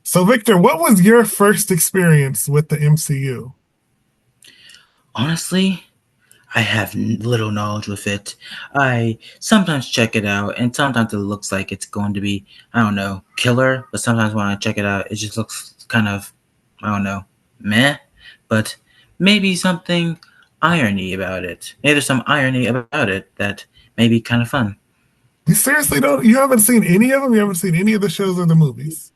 So, Victor, what was your first experience with the MCU? Honestly, I have little knowledge with it. I sometimes check it out, and sometimes it looks like it's going to be, I don't know, killer. But sometimes when I check it out, it just looks kind of, I don't know, meh. But maybe something irony about it. Maybe there's some irony about it that may be kind of fun. You seriously don't? You haven't seen any of them? You haven't seen any of the shows or the movies?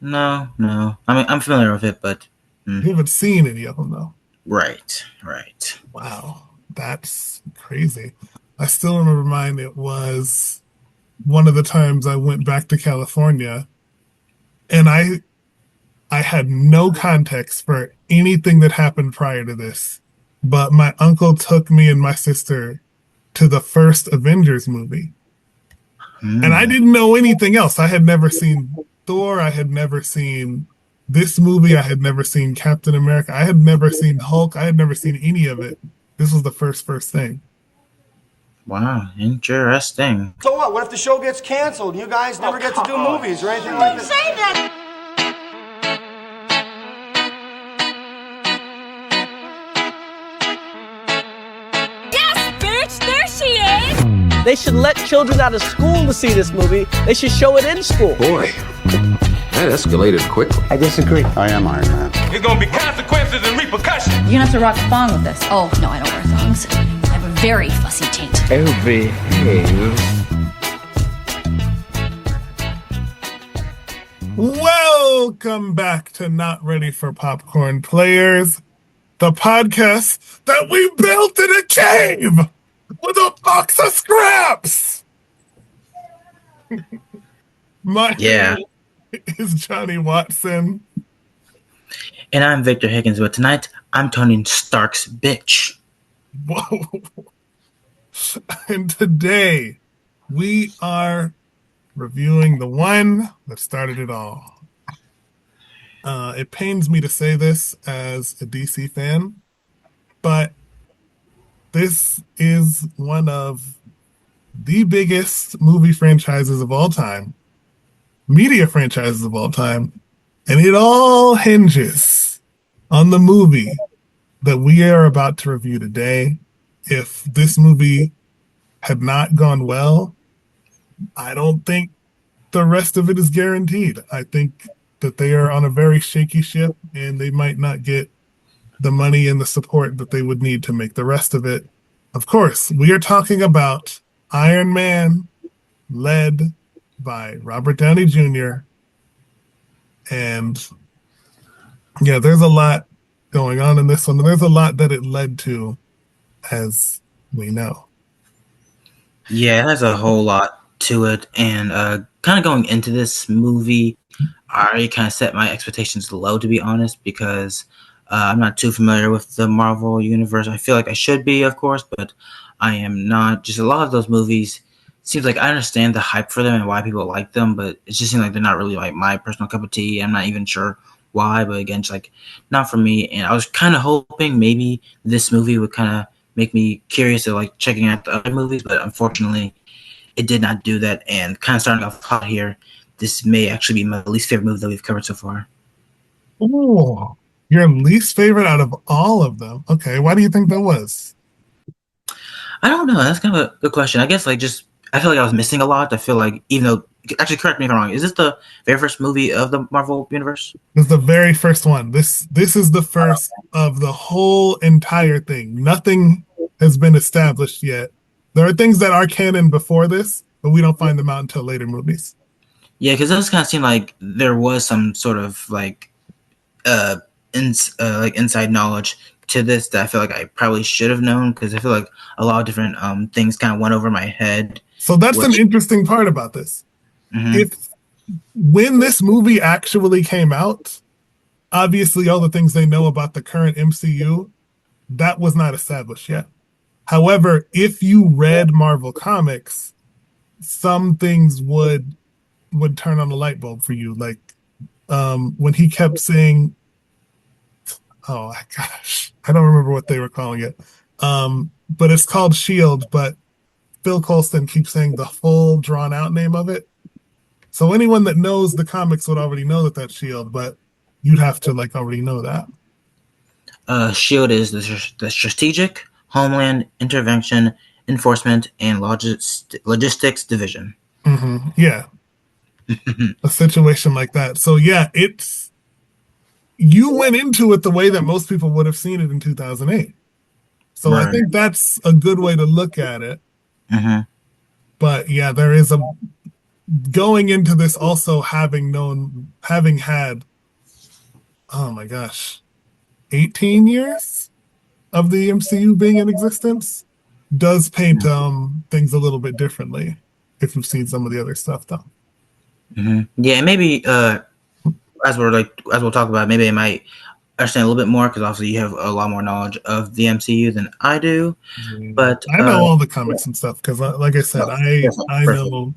No, no. I mean, I'm familiar with it, but You haven't seen any of them, though. right, right. Wow, that's crazy. I still remember mine. It was one of the times I went back to California, and I had no context for anything that happened prior to this. But my uncle took me and my sister to the first Avengers movie. And I Hmm. didn't know anything else. I had never seen Thor. I had never seen this movie. I had never seen Captain America. I had never seen Hulk. I had never seen any of it. This was the first thing. Wow, interesting. So what? What if the show gets canceled and you guys never get to do movies or anything like that? Say that. Yes, bitch! There she is! They should let children out of school to see this movie. They should show it in school. Boy, that escalated quickly. I disagree. I am Iron Man. There's gonna be consequences and repercussions. You're gonna have to rock a thong with this. Oh, no, I don't wear thongs. I have a very fussy taint. Oh, behave. Welcome back to Not Ready for Popcorn Players, the podcast that we built in a cave with a box of scraps. My Yeah. name is Johnny Watson. And I'm Victor Higgins, but tonight I'm Tony Stark's bitch. Whoa. And today we are reviewing the one that started it all. It pains me to say this as a DC fan, but this is one of the biggest movie franchises of all time, media franchises of all time, and it all hinges on the movie that we are about to review today. If this movie had not gone well, I don't think the rest of it is guaranteed. I think that they are on a very shaky ship and they might not get the money and the support that they would need to make the rest of it. Of course, we are talking about Iron Man, led by Robert Downey Jr. And yeah, there's a lot going on in this one. There's a lot that it led to, as we know. Yeah, there's a whole lot to it, and kind of going into this movie, I already kind of set my expectations low, to be honest, because I'm not too familiar with the Marvel universe. I feel like I should be, of course, but I am not. Just a lot of those movies seems like I understand the hype for them and why people like them, but it just seems like they're not really like my personal cup of tea. I'm not even sure why, but again, just like not for me. And I was kind of hoping maybe this movie would kind of make me curious of like checking out the other movies, but unfortunately, it did not do that. And kind of starting off hot here, this may actually be my least favorite movie that we've covered so far. Ooh, your least favorite out of all of them. Okay, why do you think that was? I don't know. That's kind of a good question. I guess like just I feel like I was missing a lot. I feel like even though actually correct me if I'm wrong. Is this the very first movie of the Marvel universe? This is the very first one. This is the first of the whole entire thing. Nothing has been established yet. There are things that are canon before this, but we don't find them out until later movies. Yeah, because it does kind of seem like there was some sort of like like inside knowledge to this that I feel like I probably should have known, because I feel like a lot of different things kind of went over my head. So that's an interesting part about this. Mhm. If when this movie actually came out, obviously all the things they know about the current MCU, that was not established yet. However, if you read Marvel comics, some things would turn on the light bulb for you. Like when he kept saying, oh my gosh, I don't remember what they were calling it. But it's called Shield, but Phil Coulson keeps saying the full drawn out name of it. So anyone that knows the comics would already know that that's Shield, but you'd have to like already know that. Shield is the Strategic Homeland Intervention Enforcement and Logistics Division. Mm-hmm. Yeah, a situation like that. So yeah, you went into it the way that most people would have seen it in 2008. So Right. I think that's a good way to look at it. Mm-hmm. But yeah, there is going into this also having had, oh my gosh, 18 years of the MCU being in existence does paint things a little bit differently if you've seen some of the other stuff though. Mm-hmm. Yeah, and maybe as we'll talk about, maybe I might understand a little bit more because obviously you have a lot more knowledge of the MCU than I do. But I know all the comics and stuff because, like I said, I know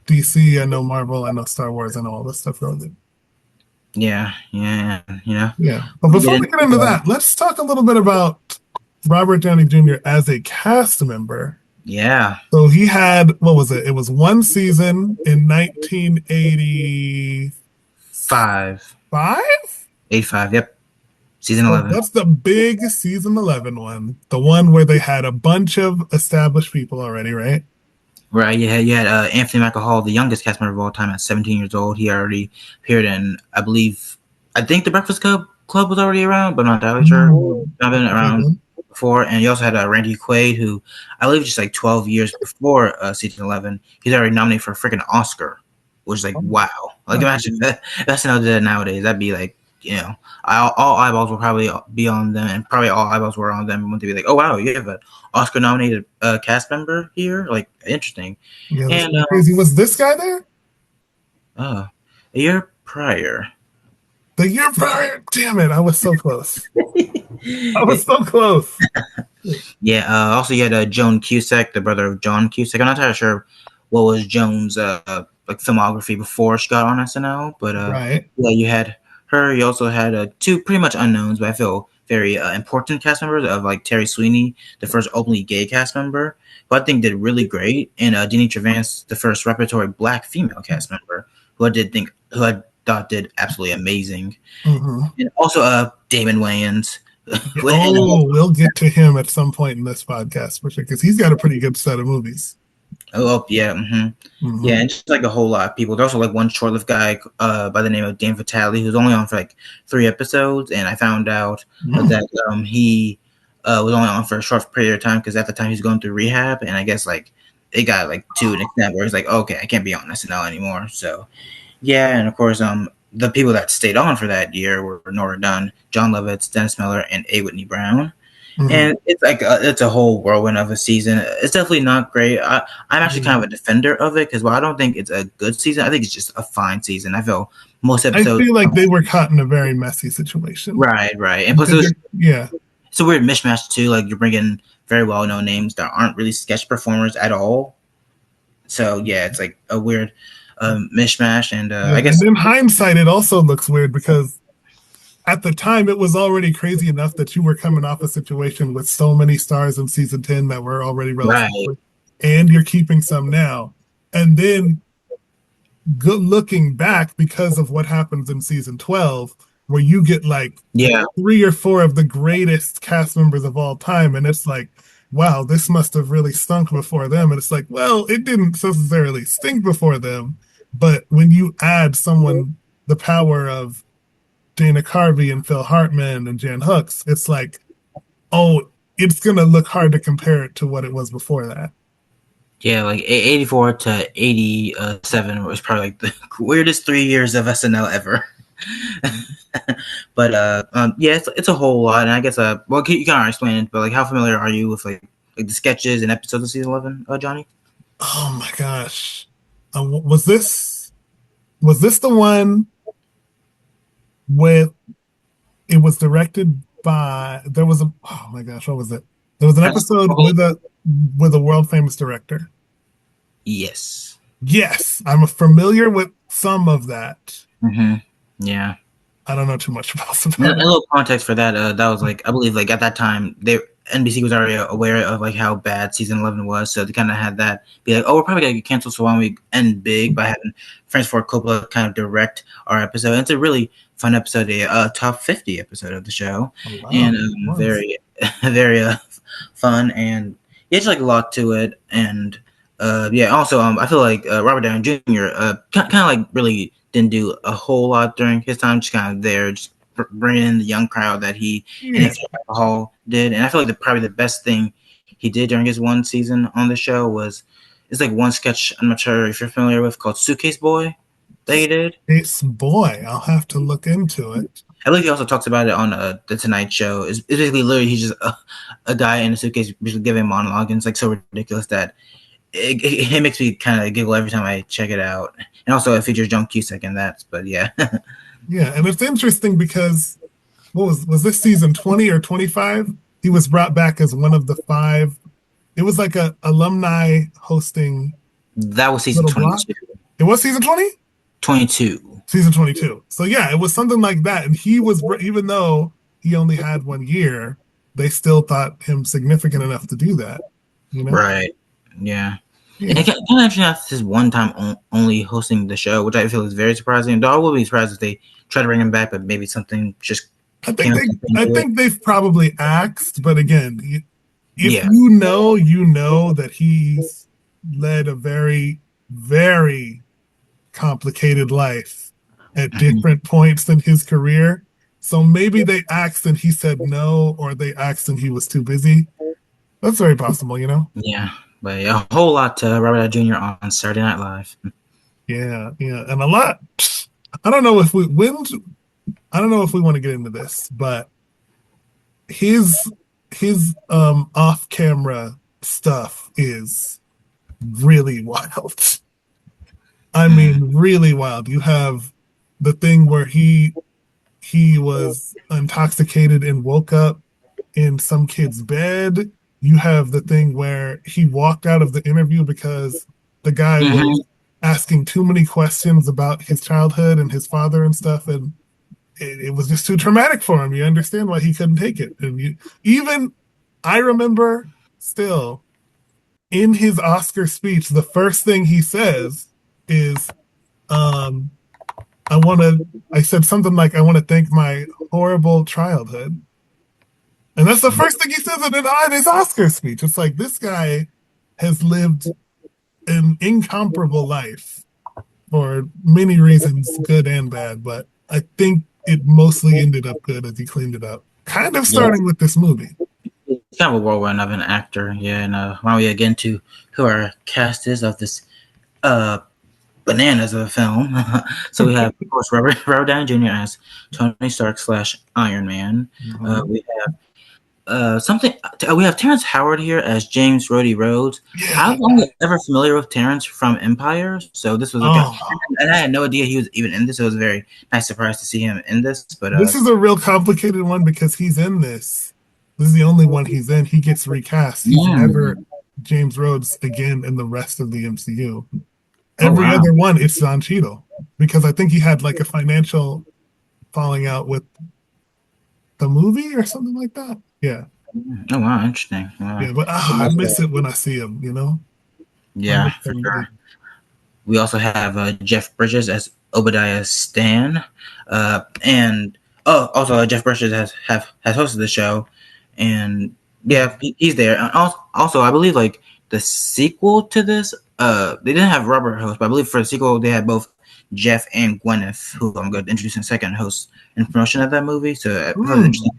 DC, I know Marvel, I know Star Wars, I know all this stuff really. Yeah. Yeah. But before we get into that, let's talk a little bit about Robert Downey Jr. as a cast member. Yeah. So he had, what was it? It was one season in 1985. 85, yep. Season So 11. that's the big season 11 one. The one where they had a bunch of established people already, right? Right, you had Anthony Michael Hall, the youngest cast member of all time at 17 years old. He already appeared in, I think The Breakfast Club was already around, but I'm not entirely sure. I've been around before. And you also had Randy Quaid, who I believe just like 12 years before season 11, he's already nominated for a freaking Oscar, which is like, wow. Like, imagine if that's another did nowadays. That'd be like, all eyeballs will probably be on them, and probably all eyeballs were on them when they be like, oh, wow, you have an Oscar-nominated cast member here? Like, interesting. Yeah, and crazy. Was this guy there? A year prior. The year prior? Damn it, I was so close. I was so close. Yeah, also you had Joan Cusack, the brother of John Cusack. I'm not entirely sure what was Joan's like filmography before she got on SNL, but right. Yeah, you had her. You also had two pretty much unknowns, but I feel very important cast members of like Terry Sweeney, the first openly gay cast member, who I think did really great, and Deanie Travans, the first repertory black female cast member, who I thought did absolutely amazing. Mm-hmm. And also Damon Wayans. We'll get to him at some point in this podcast for sure, because he's got a pretty good set of movies. Oh yeah, mm-hmm. Yeah, and just like a whole lot of people. There's also like one short-lived guy by the name of Dan Vitale, who's only on for like 3 episodes, and I found out that he was only on for a short period of time because at the time he's going through rehab, and I guess like it got like to an extent where he's like, okay, I can't be on SNL anymore. So yeah, and of course the people that stayed on for that year were Nora Dunn, John Lovitz, Dennis Miller, and A. Whitney Brown. Mm-hmm. And it's like it's a whole whirlwind of a season. It's definitely not great. I'm actually kind of a defender of it because while I don't think it's a good season, I think it's just a fine season. I feel most episodes. I feel like they were caught in a very messy situation. Right. And plus, it's a weird mishmash too. Like you're bringing very well-known names that aren't really sketch performers at all. So yeah, it's like a weird mishmash. And I guess in hindsight, it also looks weird because at the time, it was already crazy enough that you were coming off a situation with so many stars in season 10 that were already relevant, right. And you're keeping some now. And then looking back because of what happens in season 12, where you get like 3 or 4 of the greatest cast members of all time. And it's like, wow, this must have really stunk before them. And it's like, well, it didn't necessarily stink before them. But when you add someone the power of Dana Carvey and Phil Hartman and Jan Hooks, it's like, oh, it's going to look hard to compare it to what it was before that. Yeah, like 84 to 87 was probably like the weirdest 3 years of SNL ever. But yeah, it's a whole lot. And I guess, well, you can't explain it, but like how familiar are you with like the sketches and episodes of season 11, Johnny? Oh my gosh. Was this the one with it was directed by there was a oh my gosh, what was it? There was an episode with a world famous director. Yes, I'm familiar with some of that. Mm-hmm. Yeah, I don't know too much about it. A little context for that. That was like I believe like at that time NBC was already aware of like how bad season 11 was, so they kind of had that be like, oh, we're probably gonna get canceled, so why don't we end big by having Francis Ford Coppola kind of direct our episode? And it's a really fun episode, a top 50 episode of the show, and very very fun, and it's like a lot to it, and also I feel like Robert Downey Jr. Kind of like really didn't do a whole lot during his time, just kind of there, just bringing in the young crowd that he and his alcohol did. And I feel like probably the best thing he did during his one season on the show it's like one sketch, I'm not sure if you're familiar with, called Suitcase Boy that he did. Suitcase Boy, I'll have to look into it. I believe he also talks about it on the Tonight Show. It's basically literally he's just a guy in a suitcase giving a monologue, and it's like so ridiculous that it makes me kind of giggle every time I check it out. And also it features John Cusack in that, but yeah. Yeah, and it's interesting because was this season 20 or 25? He was brought back as one of the 5. It was like a alumni hosting. That was season 22. It was season 20? 22. Season 22. So yeah, it was something like that. And he was, even though he only had 1 year, they still thought him significant enough to do that. You know? Right. Yeah. And it kind of actually have this one time only hosting the show, which I feel is very surprising. Though I will be surprised if they try to bring him back, but maybe something just. I think they've probably asked, but again, if you know that he's led a very, very complicated life at different points in his career. So maybe they asked and he said no, or they asked and he was too busy. That's very possible, you know? Yeah. But a whole lot to Robert Downey Jr. on Saturday Night Live. Yeah, and a lot. I don't know if we want to get into this, but his off-camera stuff is really wild. I mean, really wild. You have the thing where he was intoxicated and woke up in some kid's bed. You have the thing where he walked out of the interview because the guy was asking too many questions about his childhood and his father and stuff, and it was just too traumatic for him. You understand why he couldn't take it. And I remember still in his Oscar speech, the first thing he says is, I said something like, I want to thank my horrible childhood. And that's the first thing he says in his Oscar speech. It's like, this guy has lived an incomparable life for many reasons, good and bad. But I think it mostly ended up good as he cleaned it up. Kind of starting with this movie. It's kind of a whirlwind of an actor. Yeah, and why don't we get into who our cast is of this bananas of a film. So we have, of course, Robert Downey Jr. as Tony Stark / Iron Man. We have we have Terrence Howard here as James Rhodey Rhodes. Yeah. I was only ever familiar with Terrence from Empire, so this was and I had no idea he was even in this. So it was a very nice surprise to see him in this. But this is a real complicated one because he's in this. This is the only one he's in. He gets recast. He's never James Rhodes again in the rest of the MCU. Every other one, it's Don Cheadle, because I think he had like a financial falling out with the movie or something like that. Yeah. Oh wow, interesting. Wow. Yeah, but I miss it when I see him. You know. Yeah, for sure. We also have Jeff Bridges as Obadiah Stane, and also Jeff Bridges has hosted the show, and yeah, he's there. And also, I believe like the sequel to this, they didn't have Robert host, but I believe for the sequel they had both Jeff and Gwyneth, who I'm going to introduce in a second, host in promotion of that movie. So interesting.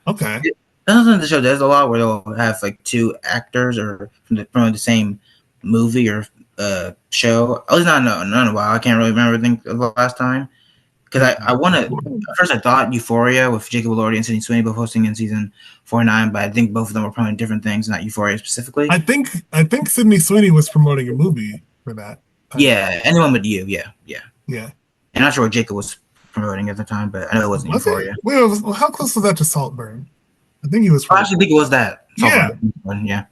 Okay. Another the show does a lot where they'll have like two actors or from the same movie or show. At least not in a while. I can't really think of the last time. Because I want to. At first, I thought Euphoria with Jacob Elordi and Sydney Sweeney both hosting in season 4 and 9, but I think both of them were promoting different things, not Euphoria specifically. I think Sydney Sweeney was promoting a movie for that. Yeah, Anyone But You. Yeah. And I'm not sure what Jacob was promoting at the time, but I know it wasn't Euphoria. Wait, how close was that to Saltburn? I think he was. I actually think it was that. Saltburn. Yeah.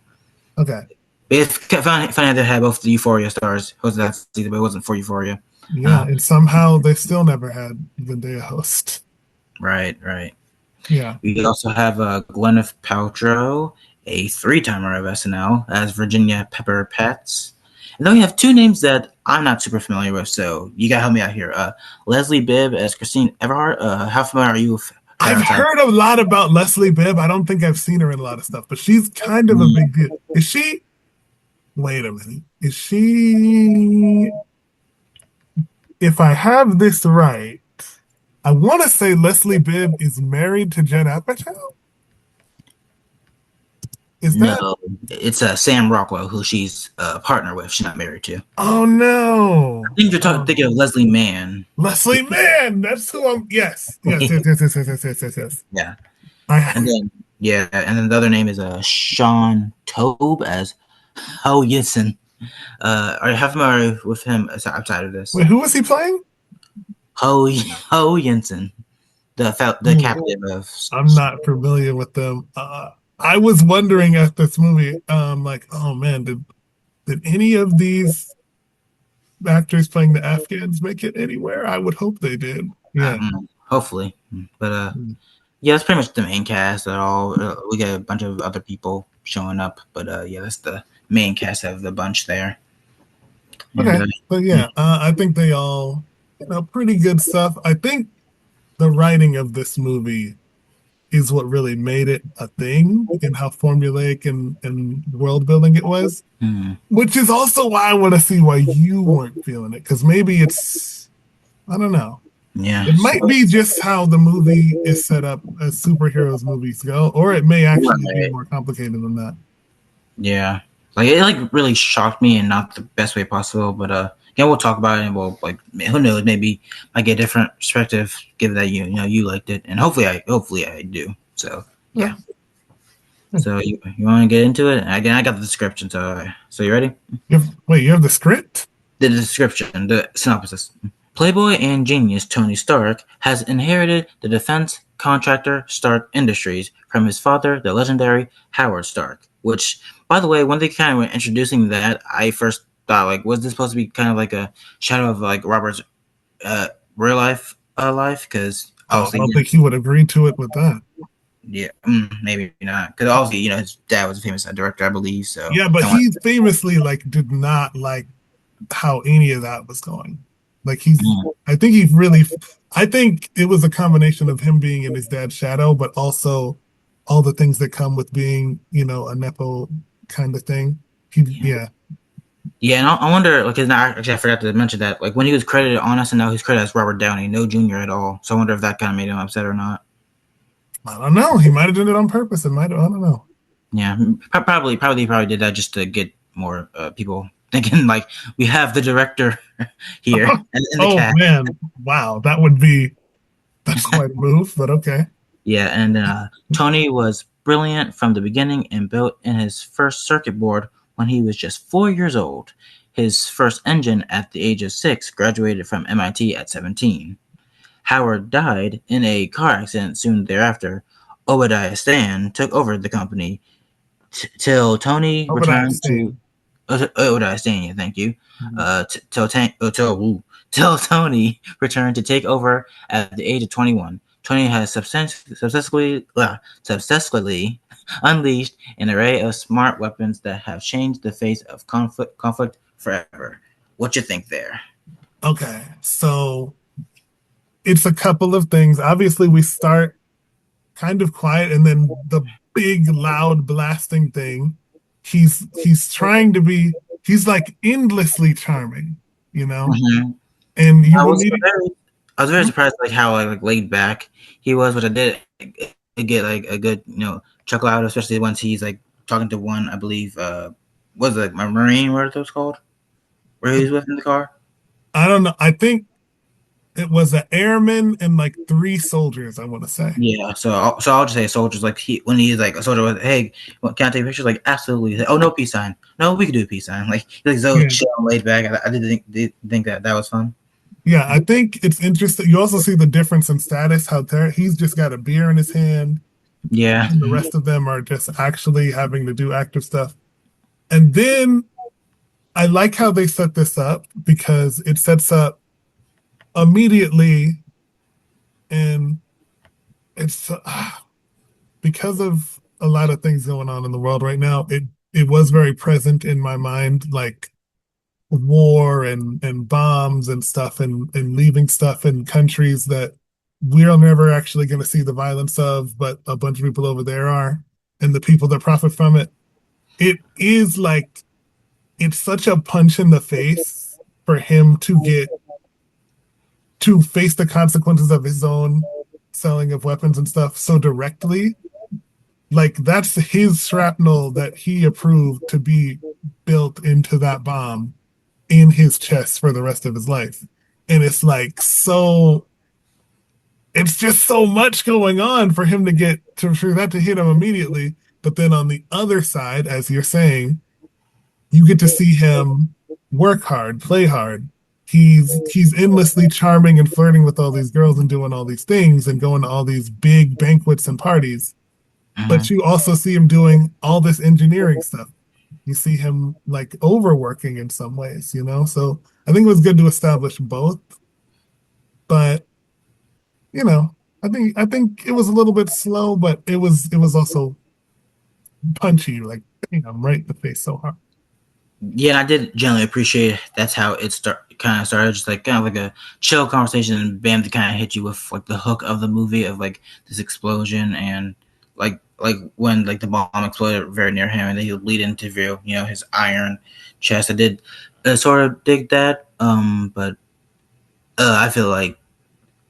Okay. But it's funny they had both the Euphoria stars hosted that season, but it wasn't for Euphoria. Yeah, and somehow they still never had Zendaya host. Right. Yeah. We also have Gwyneth Paltrow a three-timer of SNL as Virginia Pepper Potts. And then we have two names that I'm not super familiar with, so you gotta help me out here. Leslie Bibb as Christine Everhart. How familiar are you with her? I've heard a lot about Leslie Bibb. I don't think I've seen her in a lot of stuff, but she's kind of a big deal. Is she? Wait a minute. Is she? If I have this right, I want to say Leslie Bibb is married to Judd Apatow. Is that? No, it's Sam Rockwell, who she's a partner with. She's not married to. Oh no! I think you're thinking of Leslie Mann. Leslie Mann. That's who I'm. Yes. Yes. Yes. Yeah. And then the other name is Sean Tobe as Ho Yinsen. Are you familiar with him outside of this? Wait, who was he playing? Ho Yinsen, the captain of. I'm not familiar with them. I was wondering at this movie, like, oh man, did any of these actors playing the Afghans make it anywhere? I would hope they did. Yeah, hopefully. But yeah, that's pretty much the main cast at all. We got a bunch of other people showing up, but yeah, that's the main cast of the bunch there. Okay, but yeah, I think they all, pretty good stuff. I think the writing of this movie is what really made it a thing and how formulaic and world building it was, which is also why I want to see why you weren't feeling it, because maybe it's, I don't know. Yeah, it might be just how the movie is set up as superheroes movies go, or it may actually be more complicated than that. Yeah, like it really shocked me in not the best way possible, but again, we'll talk about it, and we'll who knows, maybe I get a different perspective given that you liked it, and hopefully I do. So yeah. So you want to get into it? Again, I got the description. So you ready? You have the script? The description, the synopsis. Playboy and genius Tony Stark has inherited the defense contractor Stark Industries from his father, the legendary Howard Stark. Which, by the way, when they kind of were introducing that, I first thought, like, was this supposed to be kind of like a shadow of like Robert's real life? Because I don't think he would agree to it with that. Yeah, maybe not. Because obviously, his dad was a famous director, I believe. So yeah, but he famously did not like how any of that was going. Like I think it was a combination of him being in his dad's shadow, but also all the things that come with being, a Nepo kind of thing. Yeah, and I wonder, because actually I forgot to mention that, like when he was credited on SNL, he's credited as Robert Downey, no Jr. at all. So I wonder if that kind of made him upset or not. I don't know. He might have done it on purpose. I don't know. Yeah, probably did that just to get more people thinking like we have the director here. And the cast. Man, wow, that's quite a move, but okay. Yeah, and Tony was brilliant from the beginning and built in his first circuit board when he was just 4 years old. His first engine at the age of 6, graduated from MIT at 17. Howard died in a car accident soon thereafter. Obadiah Stane took over the company till Tony returned to Obadiah Stane. Thank you. Till Tony returned to take over at the age of 21. Tony has successfully unleashed an array of smart weapons that have changed the face of conflict forever. What you think there? Okay, so it's a couple of things. Obviously, we start kind of quiet, and then the big, loud, blasting thing. He's trying to be. He's like endlessly charming, Mm-hmm. And I was very surprised, like how like laid back he was, which I did get like a good chuckle out, especially once he's like talking to one, I believe, was it my Marine? What are those called? Where he was with in the car? I don't know. I think it was an airman and like 3 soldiers, I want to say. Yeah, so I'll just say soldiers. Like when he's like a soldier, was, hey, can I take pictures? Like absolutely. Like, oh, no peace sign. No, we can do a peace sign. Like he's like so chill and laid back. I didn't think that was fun. Yeah, I think it's interesting. You also see the difference in status. How he's just got a beer in his hand. Yeah, and the rest of them are just actually having to do active stuff. And then I like how they set this up, because it sets up immediately, and it's because of a lot of things going on in the world right now. It was very present in my mind, like war and bombs and stuff and leaving stuff in countries that we're never actually going to see the violence of, but a bunch of people over there are, and the people that profit from it. It is like it's such a punch in the face for him to face the consequences of his own selling of weapons and stuff so directly. Like that's his shrapnel that he approved to be built into that bomb in his chest for the rest of his life. And it's like it's just so much going on for him to get to for that to hit him immediately. But then on the other side, as you're saying, you get to see him work hard, play hard. He's endlessly charming and flirting with all these girls and doing all these things and going to all these big banquets and parties. But you also see him doing all this engineering stuff. You see him like overworking in some ways, you know? So I think it was good to establish both. But, you know, I think it was a little bit slow, but it was also punchy, like I'm right in the face so hard. Yeah, and I did generally appreciate that's how it kind of started, just like kind of like a chill conversation, and bam, to kind of hit you with like the hook of the movie of like this explosion and like when like the bomb exploded very near him, and then he'll lead into his iron chest. I did sort of dig that, but I feel like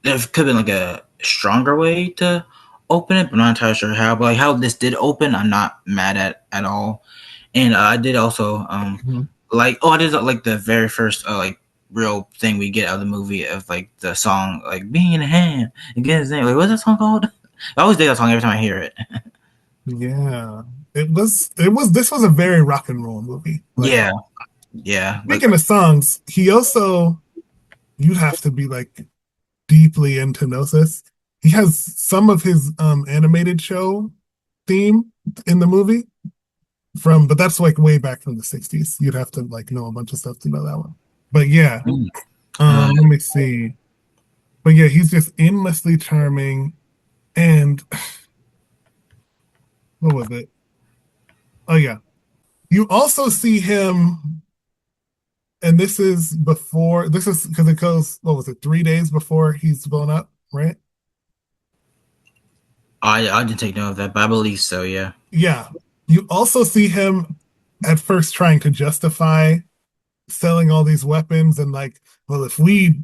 there could have been like a stronger way to open it, but I'm not entirely sure how. But like how this did open, I'm not mad at all. And I did also I did like the very first like real thing we get out of the movie of like the song like being in a hand again his name. Like what's that song called? I always dig that song every time I hear it. Yeah. This was a very rock and roll movie. Like, yeah. speaking of songs, he also you'd have to be like deeply into Gnosis. He has some of his animated show theme in the movie but that's like way back from the 60s. You'd have to like know a bunch of stuff to know that one. But yeah. Let me see. But yeah, he's just endlessly charming. And what was it? Oh yeah. You also see him, and this is because it goes, what was it, 3 days before he's blown up, right? I didn't take note of that, but I believe so, yeah. Yeah. You also see him at first trying to justify selling all these weapons and like, well, if we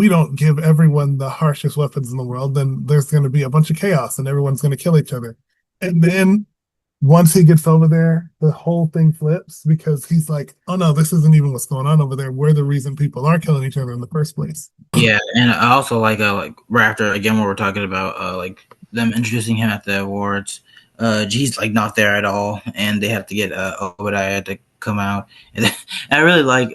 don't give everyone the harshest weapons in the world, then there's going to be a bunch of chaos and everyone's going to kill each other. And then once he gets over there, the whole thing flips because he's like, oh no, this isn't even what's going on over there. We're the reason people are killing each other in the first place. Yeah, and I also like right after again what we're talking about like them introducing him at the awards. G's like not there at all, and they have to get Obadiah to come out. And I really like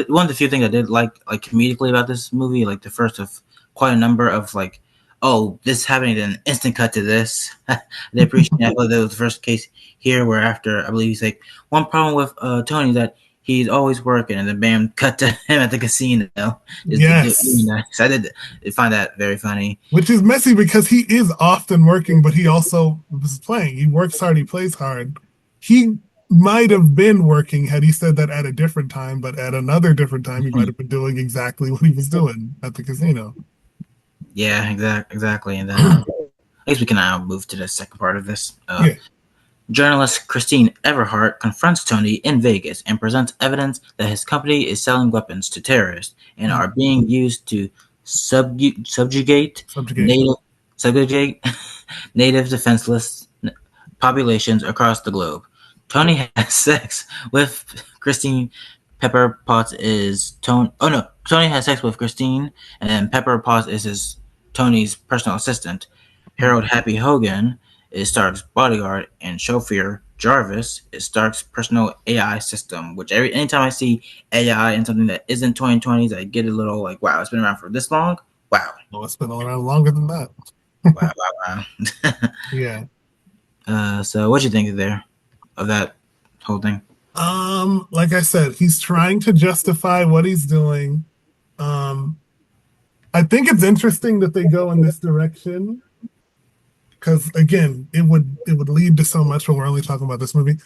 one of the few things I did like comedically about this movie, like the first of quite a number of like, oh, this happening, then instant cut to this. They appreciate that. That was the first case here, where after I believe he's like one problem with Tony that he's always working, and then bam, cut to him at the casino. Yes. So I did find that very funny. Which is messy because he is often working, but he also was playing. He works hard, he plays hard. He might have been working had he said that at a different time, but at another different time, he might have been doing exactly what he was doing at the casino. Yeah, exactly. And then I guess we can now move to the second part of this. Journalist Christine Everhart confronts Tony in Vegas and presents evidence that his company is selling weapons to terrorists and are being used to subjugate native defenseless populations across the globe. Tony has sex with Christine. Pepper Potts is Tony. Oh no, Tony has sex with Christine, and then Pepper Potts is Tony's personal assistant. Harold Happy Hogan is Stark's bodyguard, and chauffeur Jarvis is Stark's personal AI system. Which anytime I see AI in something that isn't 2020s, I get a little like, wow, it's been around for this long. Wow, it's been around longer than that. wow. Yeah. So what do you think of that whole thing? Like I said, he's trying to justify what he's doing. I think it's interesting that they go in this direction because again, it would lead to so much when we're only talking about this movie,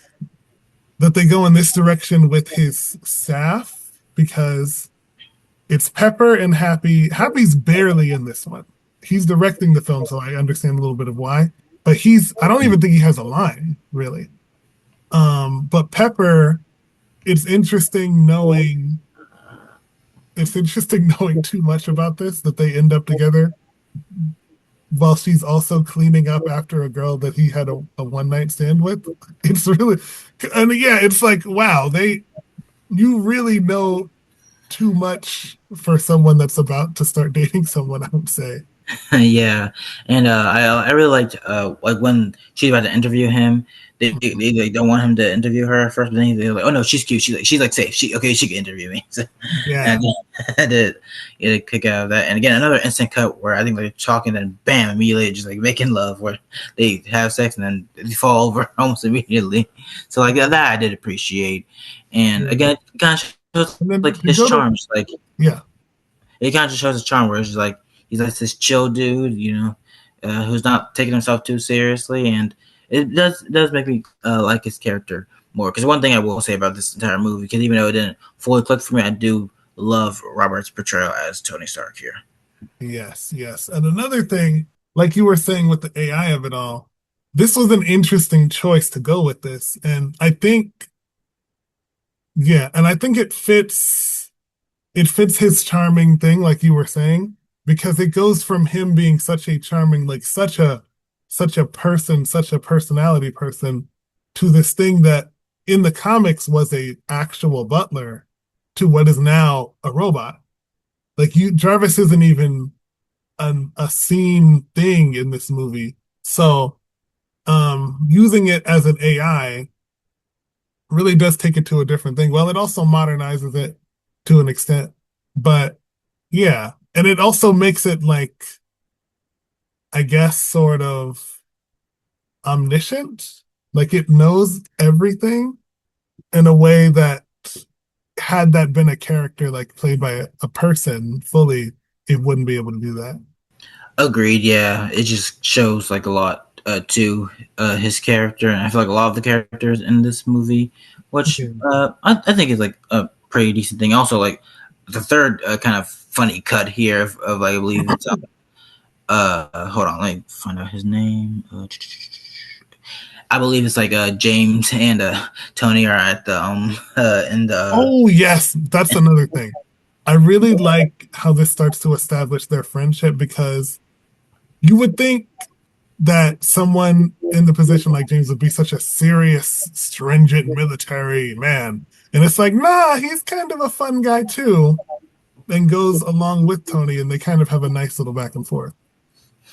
that they go in this direction with his staff, because it's Pepper and Happy. Happy's barely in this one. He's directing the film, so I understand a little bit of why. But I don't even think he has a line, really. But Pepper, it's interesting knowing too much about this, that they end up together while she's also cleaning up after a girl that he had a one night stand with. It's really, and yeah, it's like, wow, you really know too much for someone that's about to start dating someone, I would say. Yeah, and I really liked like when she's about to interview him, they don't want him to interview her first, but then they're like, oh no, she's cute, she's like safe, she can interview me. So, Yeah, and I had to get a kick out of that. And again, another instant cut where I think they're talking and bam, immediately just like making love, where they have sex and then they fall over almost immediately. So like that I did appreciate. And again, it kind of shows and then like you his go to, charms, like yeah, it kind of just shows his charm, where it's just like he's like this chill dude, who's not taking himself too seriously, and it does make me like his character more. Because one thing I will say about this entire movie, because even though it didn't fully click for me, I do love Robert's portrayal as Tony Stark here. yes, yes. And another thing, like you were saying with the AI of it all, this was an interesting choice to go with this, and I think, yeah, and I think it fits his charming thing, like you were saying, because it goes from him being such a charming, like such a person, such a personality person, to this thing that in the comics was a actual butler, to what is now a robot. Like, Jarvis isn't even a seen thing in this movie. So using it as an AI really does take it to a different thing. Well, it also modernizes it to an extent, but yeah, and it also makes it, like, I guess, sort of omniscient. Like, it knows everything in a way that, had that been a character like played by a person fully, it wouldn't be able to do that. Agreed. Yeah, it just shows like a lot to his character, and I feel like a lot of the characters in this movie, which Okay. I think is like a pretty decent thing. Also, like the third kind of funny cut here of like, I believe it's hold on, let me find out his name. I believe it's like James and Tony are at the in the Oh yes, that's another thing. I really like how this starts to establish their friendship, because you would think that someone in the position like James would be such a serious, stringent military man. And it's like, nah, he's kind of a fun guy too, and goes along with Tony, and they kind of have a nice little back and forth.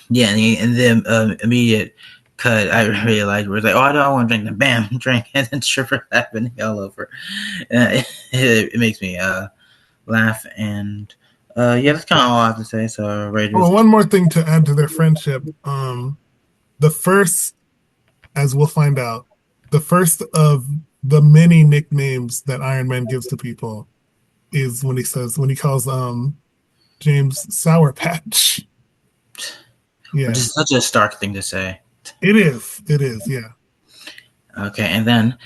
yeah, and then immediate cut I really liked, where it's like, oh, I don't want to drink, then bam, drink, and then stripper happening all over. It makes me laugh, and yeah, that's kind of all I have to say. So, Raiders. Oh, one more thing to add to their friendship. The first, as we'll find out, the first of the many nicknames that Iron Man gives to people is when he calls James Sour Patch. Yeah, Which is such a Stark thing to say. it is. It is. Yeah. Okay, and then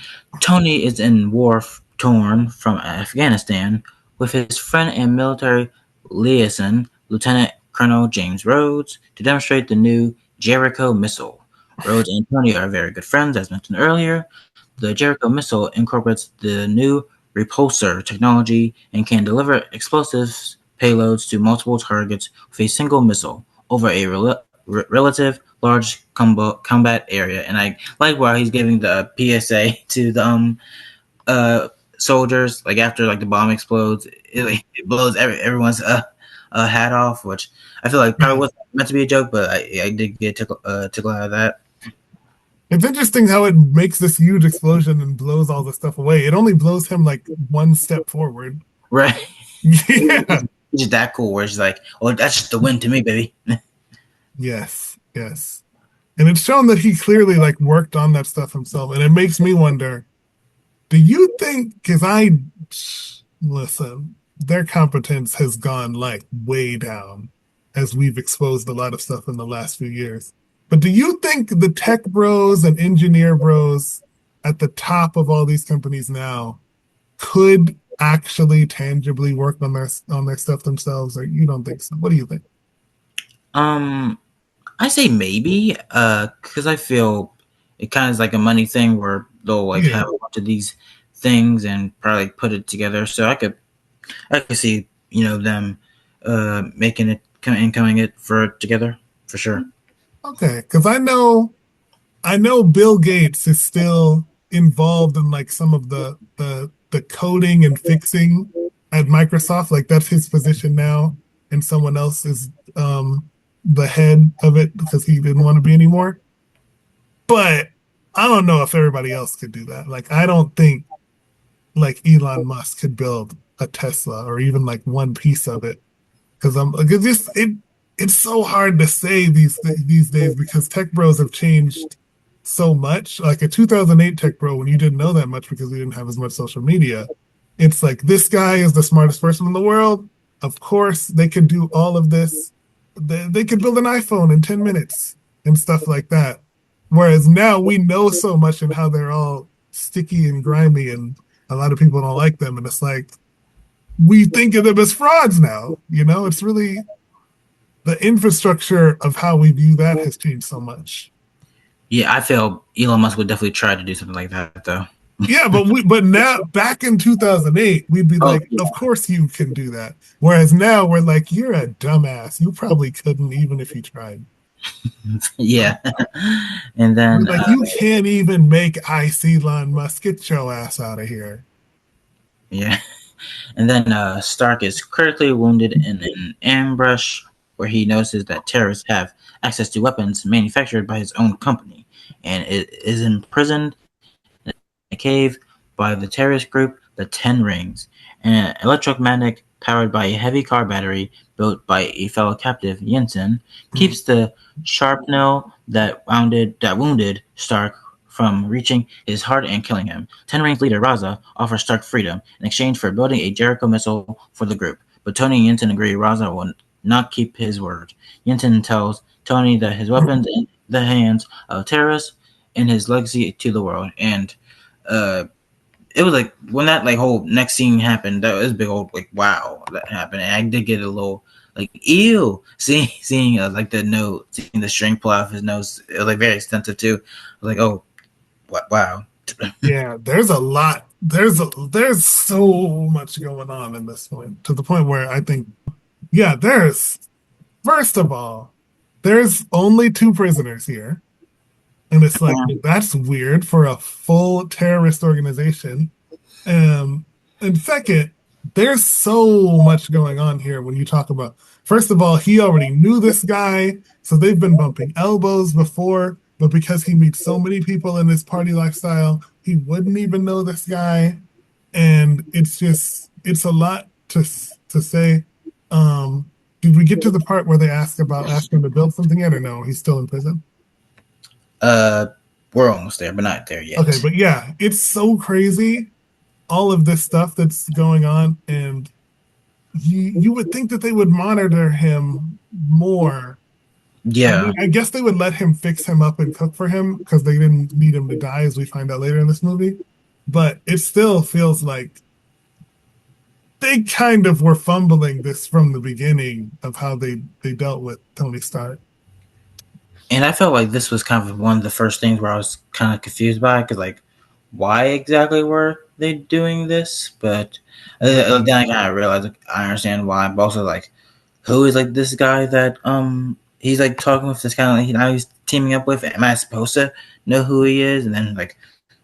Tony is in war torn from Afghanistan with his friend and military liaison, Lieutenant Colonel James Rhodes, to demonstrate the new Jericho missile. Rhodes and Tony are very good friends, as mentioned earlier. The Jericho missile incorporates the new repulsor technology and can deliver explosive payloads to multiple targets with a single missile over a relative large combat area. And I like while he's giving the PSA to the soldiers, like after like the bomb explodes, it blows everyone's hat off, which I feel like probably wasn't meant to be a joke, but I did get tickle out of that. It's interesting how it makes this huge explosion and blows all the stuff away. It only blows him like one step forward. Right. Yeah. It's just that cool where it's like, oh, that's just the win to me, baby. Yes. Yes. And it's shown that he clearly like worked on that stuff himself. And it makes me wonder, do you think, because listen, their competence has gone like way down as we've exposed a lot of stuff in the last few years. But do you think the tech bros and engineer bros at the top of all these companies now could actually tangibly work on their stuff themselves, or you don't think so? What do you think? I say maybe, because I feel it kind of is like a money thing where they'll like Yeah. have a bunch of these things and probably put it together. So I could see them making it coming it for together for sure. Okay, because I know Bill Gates is still involved in like some of the coding and fixing at Microsoft. Like that's his position now, and someone else is the head of it because he didn't want to be anymore. But I don't know if everybody else could do that. Like I don't think like Elon Musk could build a Tesla or even like one piece of it because I'm like it's so hard to say these days because tech bros have changed so much. Like a 2008 tech bro, when you didn't know that much because we didn't have as much social media, it's like this guy is the smartest person in the world. Of course, they could do all of this. They could build an iPhone in 10 minutes and stuff like that. Whereas now we know so much and how they're all sticky and grimy, and a lot of people don't like them. And it's like we think of them as frauds now. It's really the infrastructure of how we view that has changed so much. Yeah, I feel Elon Musk would definitely try to do something like that though. Yeah, but now back in 2008, we'd be like, yeah. of course you can do that. Whereas now we're like, you're a dumbass. You probably couldn't even if you tried. Yeah, and then We're like you can't even make ice, Elon Musk. Get your ass out of here. yeah, and then Stark is critically wounded in an ambush where he notices that terrorists have access to weapons manufactured by his own company, and it is imprisoned in a cave by the terrorist group, the Ten Rings, an electromagnetic powered by a heavy car battery built by a fellow captive, Jensen, keeps the shrapnel that wounded Stark from reaching his heart and killing him. Ten Rings leader Raza offers Stark freedom in exchange for building a Jericho missile for the group, but Tony and Jensen agree Raza will not keep his word. Jensen tells Tony that his weapons in the hands of terrorists and his legacy to the world. And it was like when that like whole next scene happened, that was big old like wow that happened. And I did get a little like ew seeing like the note, seeing the string pull off his nose. It was like very extensive too. I was like, oh wow. Yeah, there's a lot. There's so much going on in this point to the point where I think, yeah, first of all, there's only 2 prisoners here. And it's like, that's weird for a full terrorist organization. And second, there's so much going on here when you talk about, first of all, he already knew this guy. So they've been bumping elbows before, but because he meets so many people in this party lifestyle, he wouldn't even know this guy. And it's a lot to say. Did we get to the part where they ask him to build something yet, or no? He's still in prison. We're almost there, but not there yet. Okay, but yeah, it's so crazy, all of this stuff that's going on, and you would think that they would monitor him more. Yeah, I guess they would let him fix him up and cook for him because they didn't need him to die, as we find out later in this movie. But it still feels like they kind of were fumbling this from the beginning of how they dealt with Tony Stark. and I felt like this was kind of one of the first things where I was kind of confused by, because like, why exactly were they doing this? But then I kind of realized like, I understand why. But also like, who is like this guy that he's like talking with, this kind of like now he's teaming up with? Am I supposed to know who he is? And then like,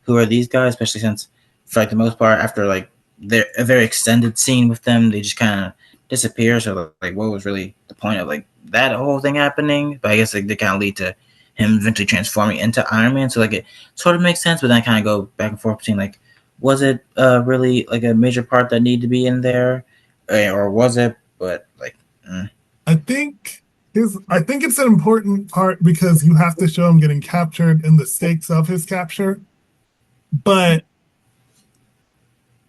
who are these guys? Especially since for like the most part, after like a very extended scene with them, they just kind of disappear. So like, what was really the point of like that whole thing happening? But I guess like they kind of lead to him eventually transforming into Iron Man. So like it sort of makes sense, but then I kind of go back and forth between like, was it really like a major part that needed to be in there, or was it? But like, I think it's an important part because you have to show him getting captured and the stakes of his capture. But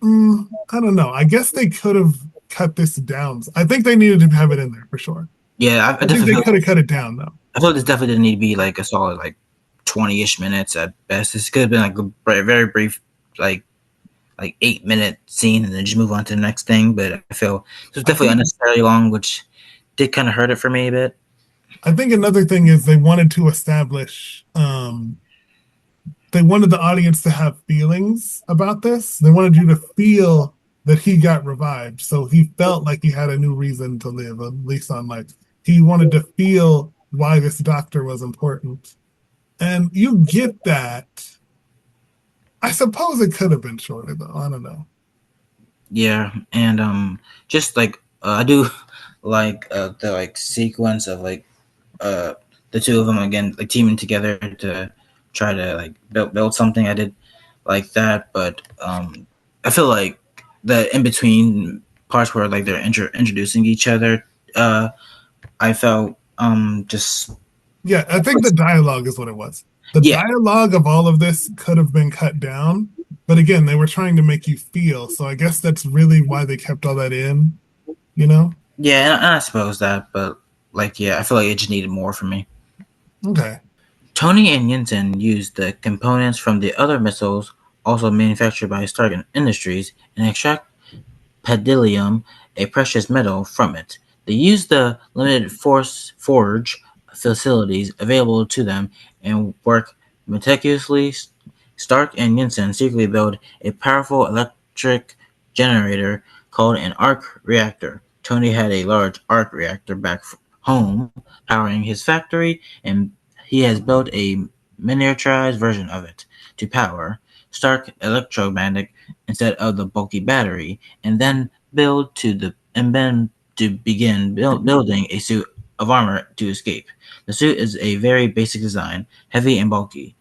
I don't know. I guess they could have cut this down. I think they needed to have it in there for sure. yeah, I think they could have cut it down though. I feel like this definitely didn't need to be like a solid like 20-ish minutes at best. This could have been like a very brief like 8-minute scene and then just move on to the next thing. But I feel it was definitely unnecessarily long, which did kind of hurt it for me a bit. I think another thing is they wanted to establish they wanted the audience to have feelings about this. They wanted you to feel that he got revived. So he felt like he had a new reason to live, at least on life. He wanted to feel why this doctor was important. And you get that. I suppose it could have been shorter, though. I don't know. Yeah, and just like I do like the like sequence of like the two of them again like teaming together to try to like build something. I did like that, but I feel like the in between parts where like they're introducing each other, I felt just Yeah, I think the dialogue is what it was. The dialogue of all of this could have been cut down, but again, they were trying to make you feel. So I guess that's really why they kept all that in, you know? Yeah, and I suppose that, but like I feel like it just needed more for me. Okay. Tony and Yinsen used the components from the other missiles, also manufactured by Stark Industries, and extract padillium, a precious metal, from it. They used the limited force forge facilities available to them and work meticulously. Stark and Yinsen secretly built a powerful electric generator called an arc reactor. Tony had a large arc reactor back home powering his factory, and he has built a miniaturized version of it to power Stark electromagnetic instead of the bulky battery, and then begin building a suit of armor to escape. The suit is a very basic design, heavy and bulky.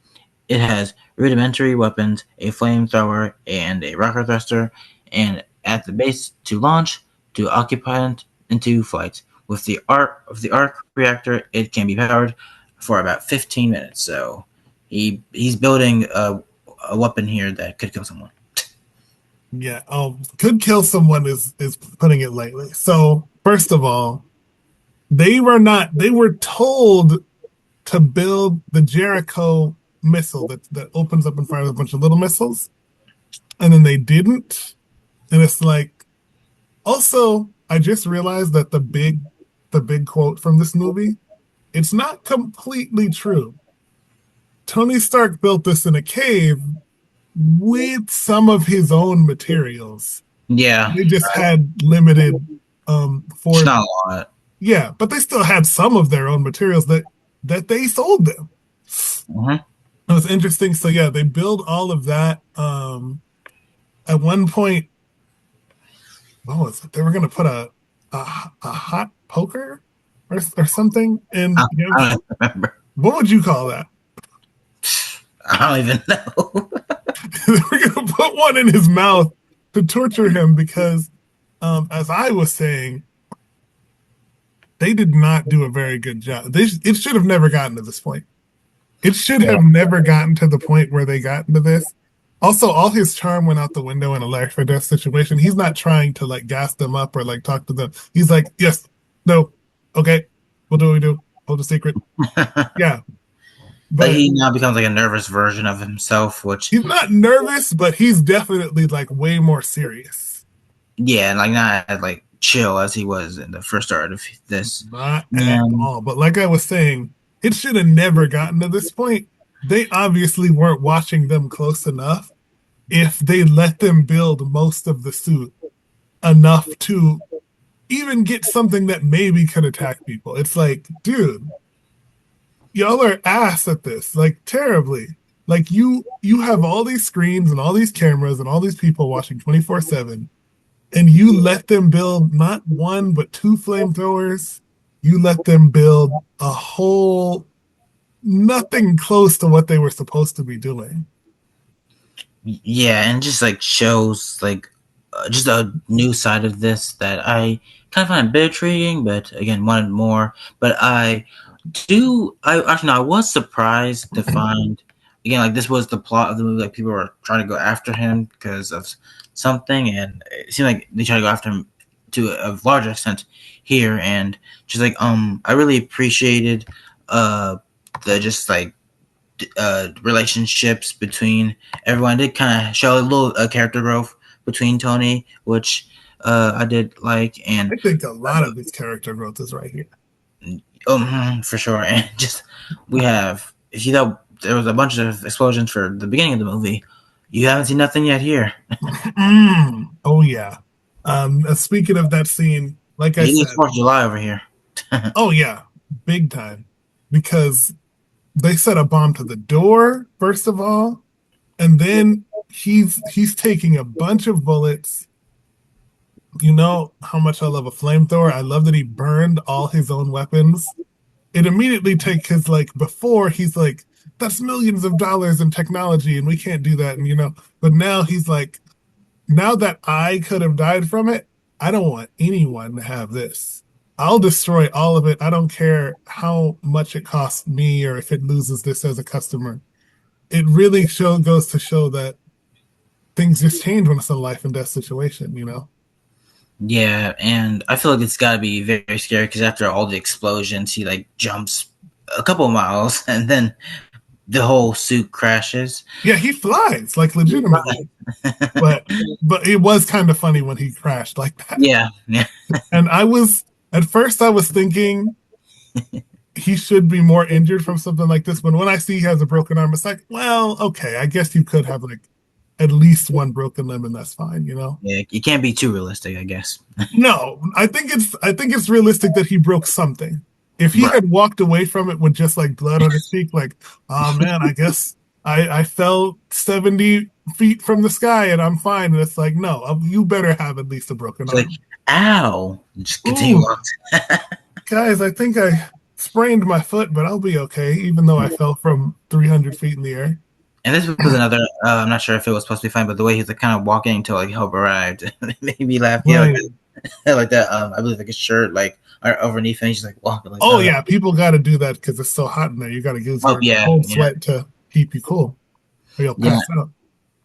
It has rudimentary weapons, a flamethrower, and a rocket thruster, and at the base to launch to occupy into flight. With the arc reactor, it can be powered for about 15 minutes. So he's building a weapon here that could kill someone. Yeah. Could kill someone is putting it lightly. So first of all, they were told to build the Jericho missile that opens up and fires a bunch of little missiles, and then they didn't. And it's like, also, I just realized that the big quote from this movie, it's not completely true. Tony Stark built this in a cave with some of his own materials. Yeah. They just had limited It's not a lot. Yeah, but they still had some of their own materials that they sold them. Mm-hmm. It was interesting. So yeah, they build all of that. At one point, what was it? They were going to put a hot poker or something in. I don't remember. What would you call that? I don't even know. They were going to put one in his mouth to torture him because, as I was saying, they did not do a very good job. It should have never gotten to this point. It should have never gotten to the point where they got into this. Also, all his charm went out the window in a life or death situation. He's not trying to like gas them up or like talk to them. He's like, yes, no, okay, we'll do what we do. Hold a secret. Yeah. But he now becomes like a nervous version of himself, which he's not nervous, but he's definitely like way more serious. Yeah, and like not as like chill as he was in the first start of this. Not at all. But like I was saying, it should have never gotten to this point. They obviously weren't watching them close enough if they let them build most of the suit enough to even get something that maybe could attack people. It's like, dude, y'all are ass at this, like terribly. Like you have all these screens and all these cameras and all these people watching 24/7, and you let them build not one but two flamethrowers. You let them build a whole nothing close to what they were supposed to be doing. Yeah, and just like shows like just a new side of this that I kind of find a bit intriguing, but again wanted more. But I was surprised to find again like this was the plot of the movie. Like people were trying to go after him because of something, and it seemed like they tried to go after him to a larger extent here. And just like I really appreciated uh the just like relationships between everyone. Did kind of show a little character growth between Tony, which I did like, and I think a lot of his character growth is right here. for sure. And just we have, if you thought there was a bunch of explosions for the beginning of the movie, you haven't seen nothing yet here. Oh yeah. Speaking of that scene, like I said, 4th of July over here. oh yeah, big time, because they set a bomb to the door first of all, and then he's taking a bunch of bullets. You know how much I love a flamethrower. I love that he burned all his own weapons. It immediately takes his, like, before he's like, that's millions of dollars in technology and we can't do that, and but now he's like, now that I could have died from it, I don't want anyone to have this. I'll destroy all of it. I don't care how much it costs me or if it loses this as a customer. It really goes to show that things just change when it's a life and death situation. Yeah, and I feel like it's got to be very scary because after all the explosions, he like jumps a couple miles and then the whole suit crashes. Yeah, he flies like legitimately. but it was kind of funny when he crashed like that. Yeah. And at first I was thinking he should be more injured from something like this, but when I see he has a broken arm, it's like, well, okay, I guess you could have like at least one broken limb and that's fine. Yeah, you can't be too realistic, I guess. No, I think it's realistic that he broke something. If he had walked away from it with just like blood on his cheek, like, oh man, I guess I fell 70 feet from the sky and I'm fine. And it's like, no, you better have at least a broken arm. Like, ow. Just continue on. Guys, I think I sprained my foot, but I'll be okay, even though I fell from 300 feet in the air. And this was another, I'm not sure if it was supposed to be fine, but the way he was like, kind of walking until like help arrived, it made me laugh. Right. Yeah, like that. I believe like his shirt, like underneath him, he's like walking. Like, oh yeah, people got to do that because it's so hot in there. You got to use your cold sweat to keep you cool, or you'll pass out.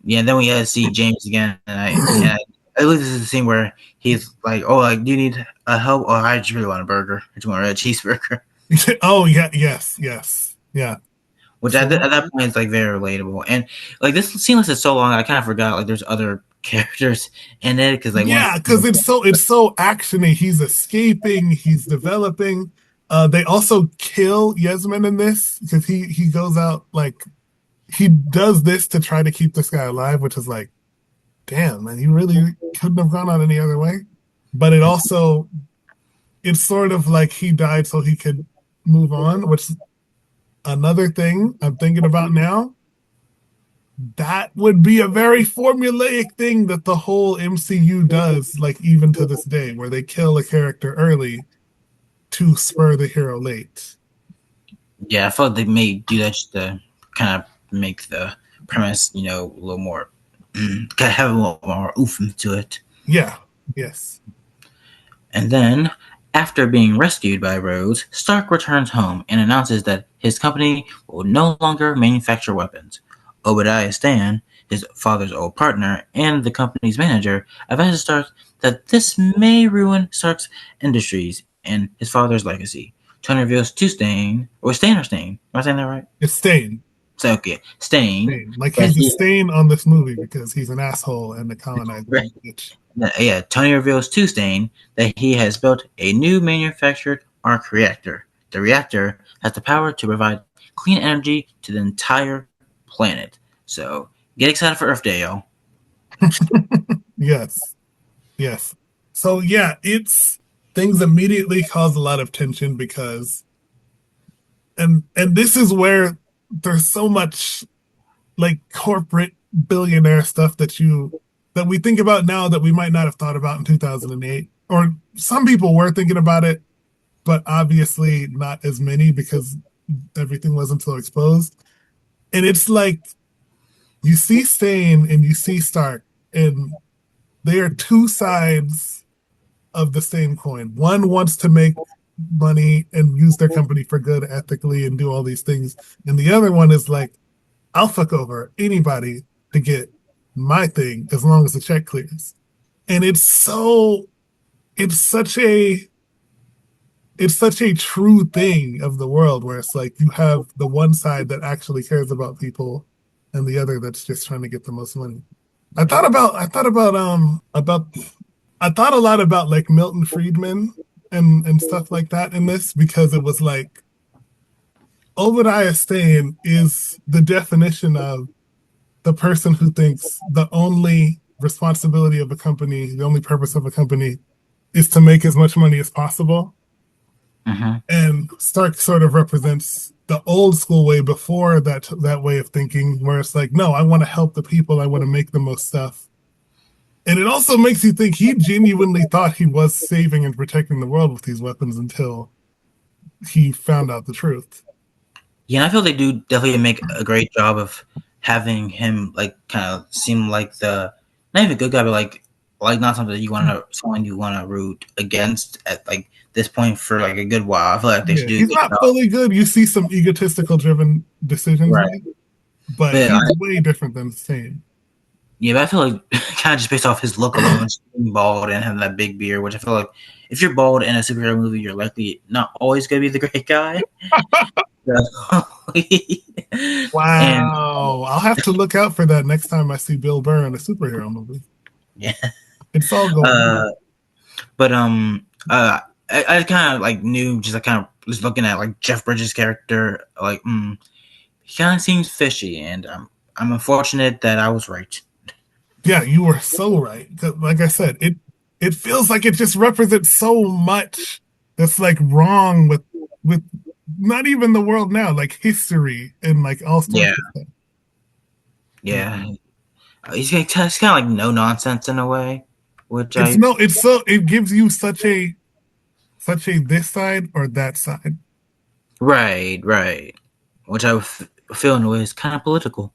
Yeah, and then we see James again, and I believe this is the scene where he's like, "Oh, like, do you need help? Or I just really want a burger. I just want a cheeseburger." Oh yeah, yes, yeah. Which at that point is like very relatable, and like this scene lasted so long, I kind of forgot like there's other characters in it because like because it's so actiony. He's escaping, he's developing. They also kill Yasmin in this because he goes out, like he does this to try to keep this guy alive, which is like, damn, man, you really couldn't have gone out any other way. But it's sort of like he died so he could move on, which another thing I'm thinking about now, that would be a very formulaic thing that the whole MCU does, like even to this day, where they kill a character early to spur the hero late. Yeah, I thought they may do that just to kind of make the premise, a little more, have a little more oomph to it. Yeah, yes. And then, after being rescued by Rhodes, Stark returns home and announces that his company will no longer manufacture weapons. Obadiah Stane, his father's old partner and the company's manager, advises Stark that this may ruin Stark's industries and his father's legacy. Tony reveals to Stane, or Stane or Stane? Am I saying that right? It's Stane. So, okay, Stane. Like he's a stain on this movie because he's an asshole and the colonizer. Right. Yeah, Tony reveals to Stane that he has built a new manufactured arc reactor. The reactor has the power to provide clean energy to the entire planet. So get excited for Earth Day, y'all. Yes. So yeah, things immediately cause a lot of tension because, and this is where there's so much like corporate billionaire stuff that we think about now that we might not have thought about in 2008, or some people were thinking about it, but obviously not as many because everything wasn't so exposed. And it's like you see Stane and you see Stark, and they are two sides of the same coin. One wants to make money and use their company for good ethically and do all these things, and the other one is like, I'll fuck over anybody to get my thing as long as the check clears. And it's such a it's such a true thing of the world where it's like you have the one side that actually cares about people and the other that's just trying to get the most money. I thought a lot about like Milton Friedman and stuff like that in this because it was like Obadiah Stane is the definition of the person who thinks the only responsibility of a company, the only purpose of a company is to make as much money as possible. And Stark sort of represents the old school way before that way of thinking, where it's like, no, I want to help the people, I want to make the most stuff. And it also makes you think he genuinely thought he was saving and protecting the world with these weapons until he found out the truth. Yeah, I feel they do definitely make a great job of having him like kind of seem like the not even a good guy, but like not something that someone you want to root against at like this point for like a good while. I feel like they should do. He's not fully good. You see some egotistical driven decisions, right? But he's way different than Stane. Yeah, but I feel like kind of just based off his look alone, being bald and having that big beard, which I feel like if you're bald in a superhero movie, you're likely not always going to be the great guy. Wow. I'll have to look out for that next time I see Bill Burr in a superhero movie. Yeah. It's all going But I kind of like knew, just like kind of was looking at like Jeff Bridges' character, like he kind of seems fishy, and I'm unfortunate that I was right. Yeah, you were so right. Like I said, it feels like it just represents so much that's like wrong with not even the world now, like history and like all sorts of stuff. Yeah. He's kind of like no nonsense in a way, which it gives you such a this side or that side. Right. Which I feel in a way is kind of political.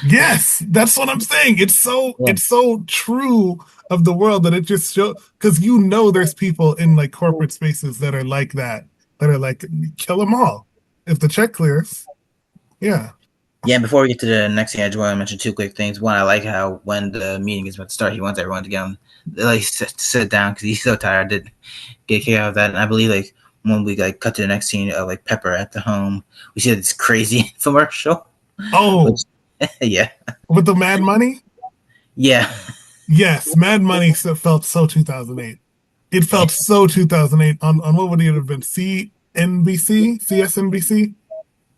Yes, that's what I'm saying. It's so true of the world that it just shows, because there's people in like corporate spaces that are like that are like, kill them all if the check clears. Yeah. Before we get to the next thing, I just want to mention two quick things. One, I like how when the meeting is about to start, he wants everyone to get on, like sit down because he's so tired. Did get a kick out of that, and I believe like when we like cut to the next scene of like Pepper at the home, we see this crazy commercial. Oh, yeah, with the Mad Money. Yeah. Yes, Mad Money felt so 2008. It felt so 2008 on what would it have been? CNBC, CSNBC.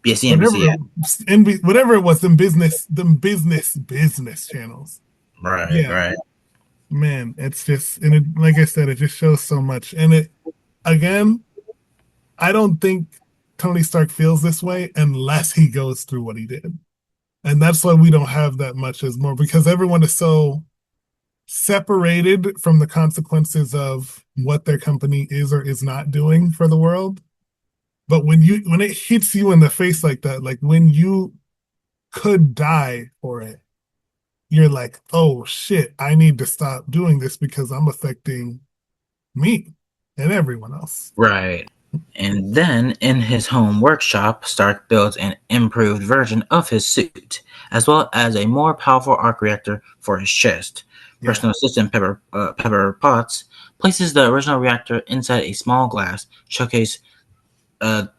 Yeah, CNBC. Whatever it was, them business channels. Right. Man, it's just, and it, like I said, it just shows so much. And it, again, I don't think Tony Stark feels this way unless he goes through what he did. And that's why we don't have that much as more, because everyone is so separated from the consequences of what their company is or is not doing for the world. But when it hits you in the face like that, like when you could die for it, you're like, oh shit, I need to stop doing this because I'm affecting me and everyone else. Right. And then in his home workshop, Stark builds an improved version of his suit, as well as a more powerful arc reactor for his chest. Personal assistant Pepper Potts places the original reactor inside a small glass showcase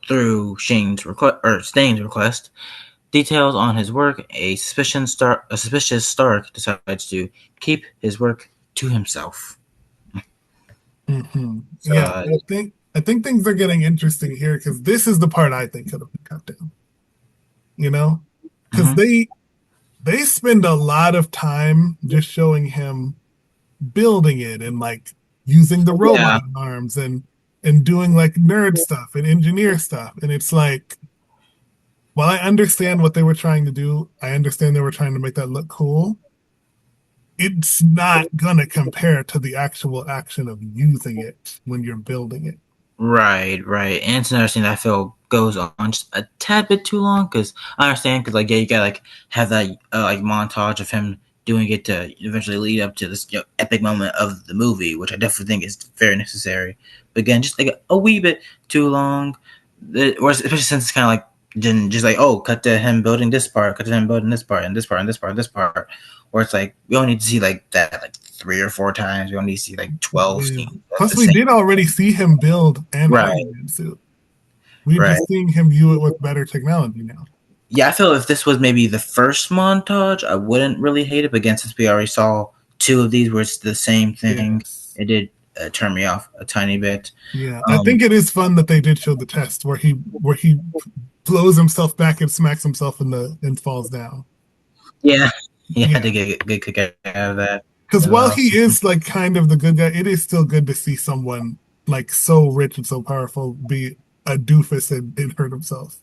through Stane's request. Details on his work, a suspicious Stark decides to keep his work to himself. Mm-hmm. So, yeah, I think things are getting interesting here, because this is the part I think could have been cut down. Because they spend a lot of time just showing him building it and like using the robot arms and doing like nerd stuff and engineer stuff. And it's like, while I understand what they were trying to do, I understand they were trying to make that look cool. It's not gonna compare to the actual action of using it when you're building it. Right. And it's another thing that I feel goes on just a tad bit too long, because I understand, because like you gotta like have that like montage of him doing it to eventually lead up to this epic moment of the movie, which I definitely think is very necessary. But again, just like a wee bit too long, or especially since it's kind of like just like, oh, cut to him building this part, cut to him building this part, and this part, and this part, and this part, where it's like we don't need to see like that like 3 or 4 times. We only see like 12 Yeah. scenes. Plus, we did already see him build an Right. Iron Man suit. We're Right. just seeing him view it with better technology now. Yeah, I feel if this was maybe the first montage, I wouldn't really hate it. But again, since we already saw 2 of these where it's the same thing, Yes. it did turn me off a tiny bit. Yeah, I think it is fun that they did show the test where he blows himself back and smacks himself and falls down. Yeah, he had to get a good kick out of that. Because while he is like kind of the good guy, it is still good to see someone like so rich and so powerful be a doofus and hurt himself.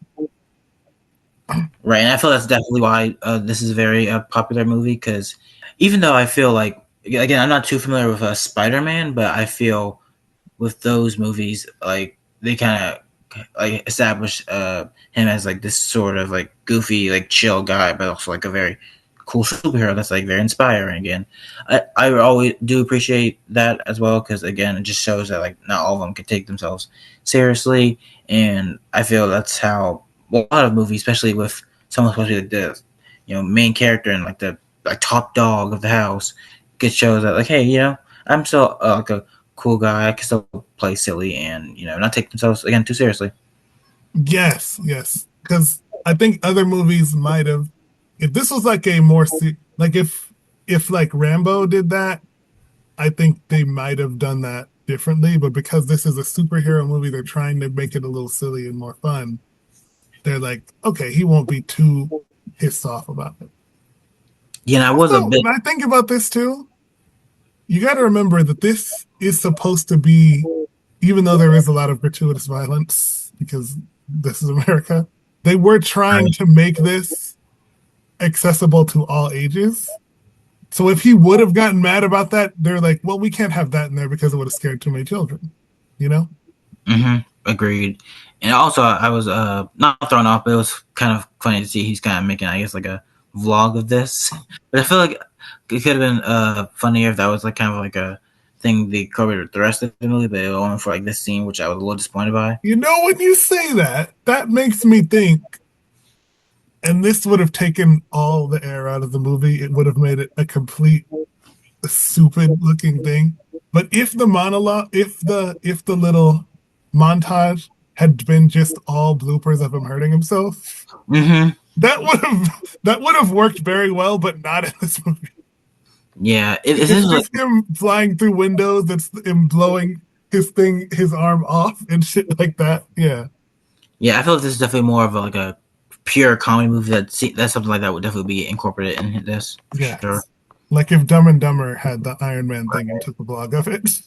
Right, and I feel that's definitely why this is a very popular movie. Because even though I feel like, again, I'm not too familiar with Spider-Man, but I feel with those movies, like they kind of like establish him as like this sort of like goofy, like chill guy, but also like a very cool superhero that's like very inspiring. And I always do appreciate that as well, because again, it just shows that like not all of them can take themselves seriously, and I feel that's how a lot of movies, especially with someone supposed to be like the main character and like the like top dog of the house, it shows that like, hey, I'm still like a cool guy. I can still play silly and not take themselves again too seriously. Yes, because I think other movies might have, if this was like a more like if like Rambo did that, I think they might have done that differently. But because this is a superhero movie, they're trying to make it a little silly and more fun. They're like, okay, he won't be too pissed off about it. Yeah, I was a bit. When I think about this too, you got to remember that this is supposed to be, even though there is a lot of gratuitous violence because this is America, they were trying to make this accessible to all ages. So if he would have gotten mad about that, they're like, well, we can't have that in there because it would have scared too many children, Agreed. And also, I was not thrown off, but it was kind of funny to see he's kind of making, I guess, like a vlog of this. But I feel like it could have been funnier if that was like kind of like a thing they covered the rest of the movie, but it was only for like this scene, which I was a little disappointed by. When you say that, that makes me think, and this would have taken all the air out of the movie. It would have made it a complete stupid looking thing. But if the monologue, if the little montage had been just all bloopers of him hurting himself, that would have worked very well, but not in this movie. Yeah, it's just him flying through windows. That's him blowing his arm off and shit like that. Yeah, I feel like this is definitely more of like a pure comedy movie. That's something like that would definitely be incorporated in this. Yeah, sure. Like if Dumb and Dumber had the Iron Man thing and took a vlog of it.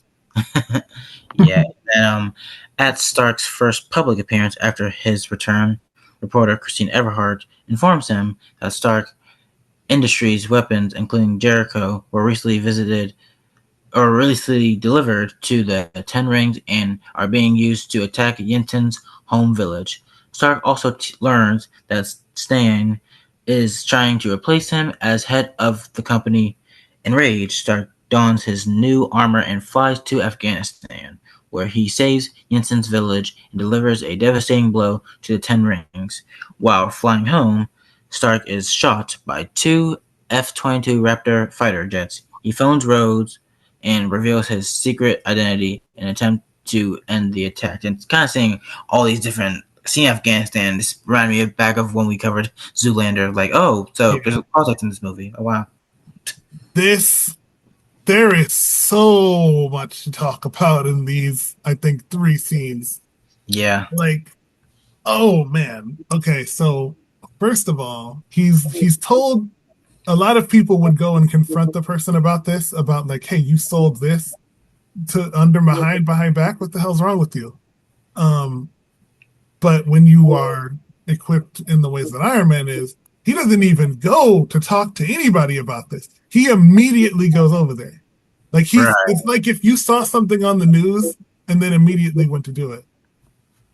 Yeah. And at Stark's first public appearance after his return, reporter Christine Everhart informs him that Stark Industries weapons, including Jericho, were recently delivered to the Ten Rings and are being used to attack Yenten's home village. Stark also learns that Stan is trying to replace him as head of the company. Enraged, Stark dons his new armor and flies to Afghanistan, where he saves Yensen's village and delivers a devastating blow to the Ten Rings. While flying home, Stark is shot by 2 F-22 Raptor fighter jets. He phones Rhodes and reveals his secret identity in an attempt to end the attack. And it's kind of seeing all these different... Seeing Afghanistan, this reminded me back of when we covered Zoolander. Like, there's a project in this movie. Oh, wow. There is so much to talk about in these, I think, 3 scenes. Yeah. Like, oh, man. Okay, so... First of all, he's told a lot of people would go and confront the person about this, about like, hey, you sold this to behind back. What the hell's wrong with you? But when you are equipped in the ways that Iron Man is, he doesn't even go to talk to anybody about this. He immediately goes over there. Like it's like if you saw something on the news and then immediately went to do it.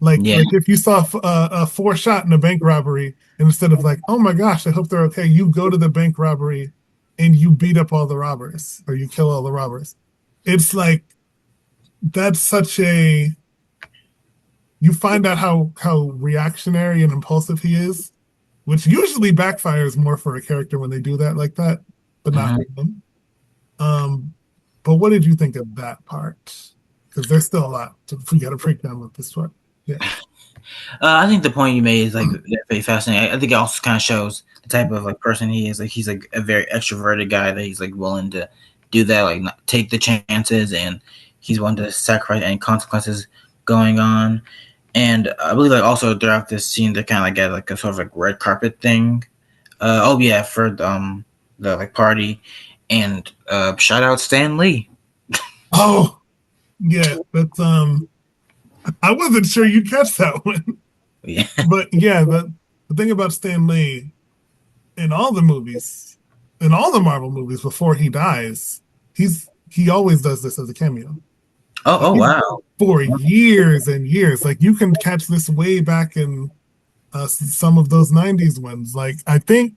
Like if you saw a 4 shot in a bank robbery, and instead of like, oh my gosh, I hope they're okay, you go to the bank robbery and you beat up all the robbers or you kill all the robbers. It's like, that's such a, you find out how reactionary and impulsive he is, which usually backfires more for a character when they do that like that, but not for him. But what did you think of that part? Because there's still a lot we got to break down with this one. Yeah. I think the point you made is like very fascinating. I think it also kind of shows the type of like person he is. Like he's like a very extroverted guy that he's like willing to do that, like not take the chances, and he's willing to sacrifice any consequences going on. And I believe like also throughout this scene they kind of like get like a sort of like red carpet thing. For the like party, and shout out Stan Lee. Oh, yeah, that's I wasn't sure you'd catch that one. Yeah. But yeah, the thing about Stan Lee in all the movies, in all the Marvel movies before he dies, he always does this as a cameo. Oh wow. For years and years. Like you can catch this way back in some of those 90s ones. Like I think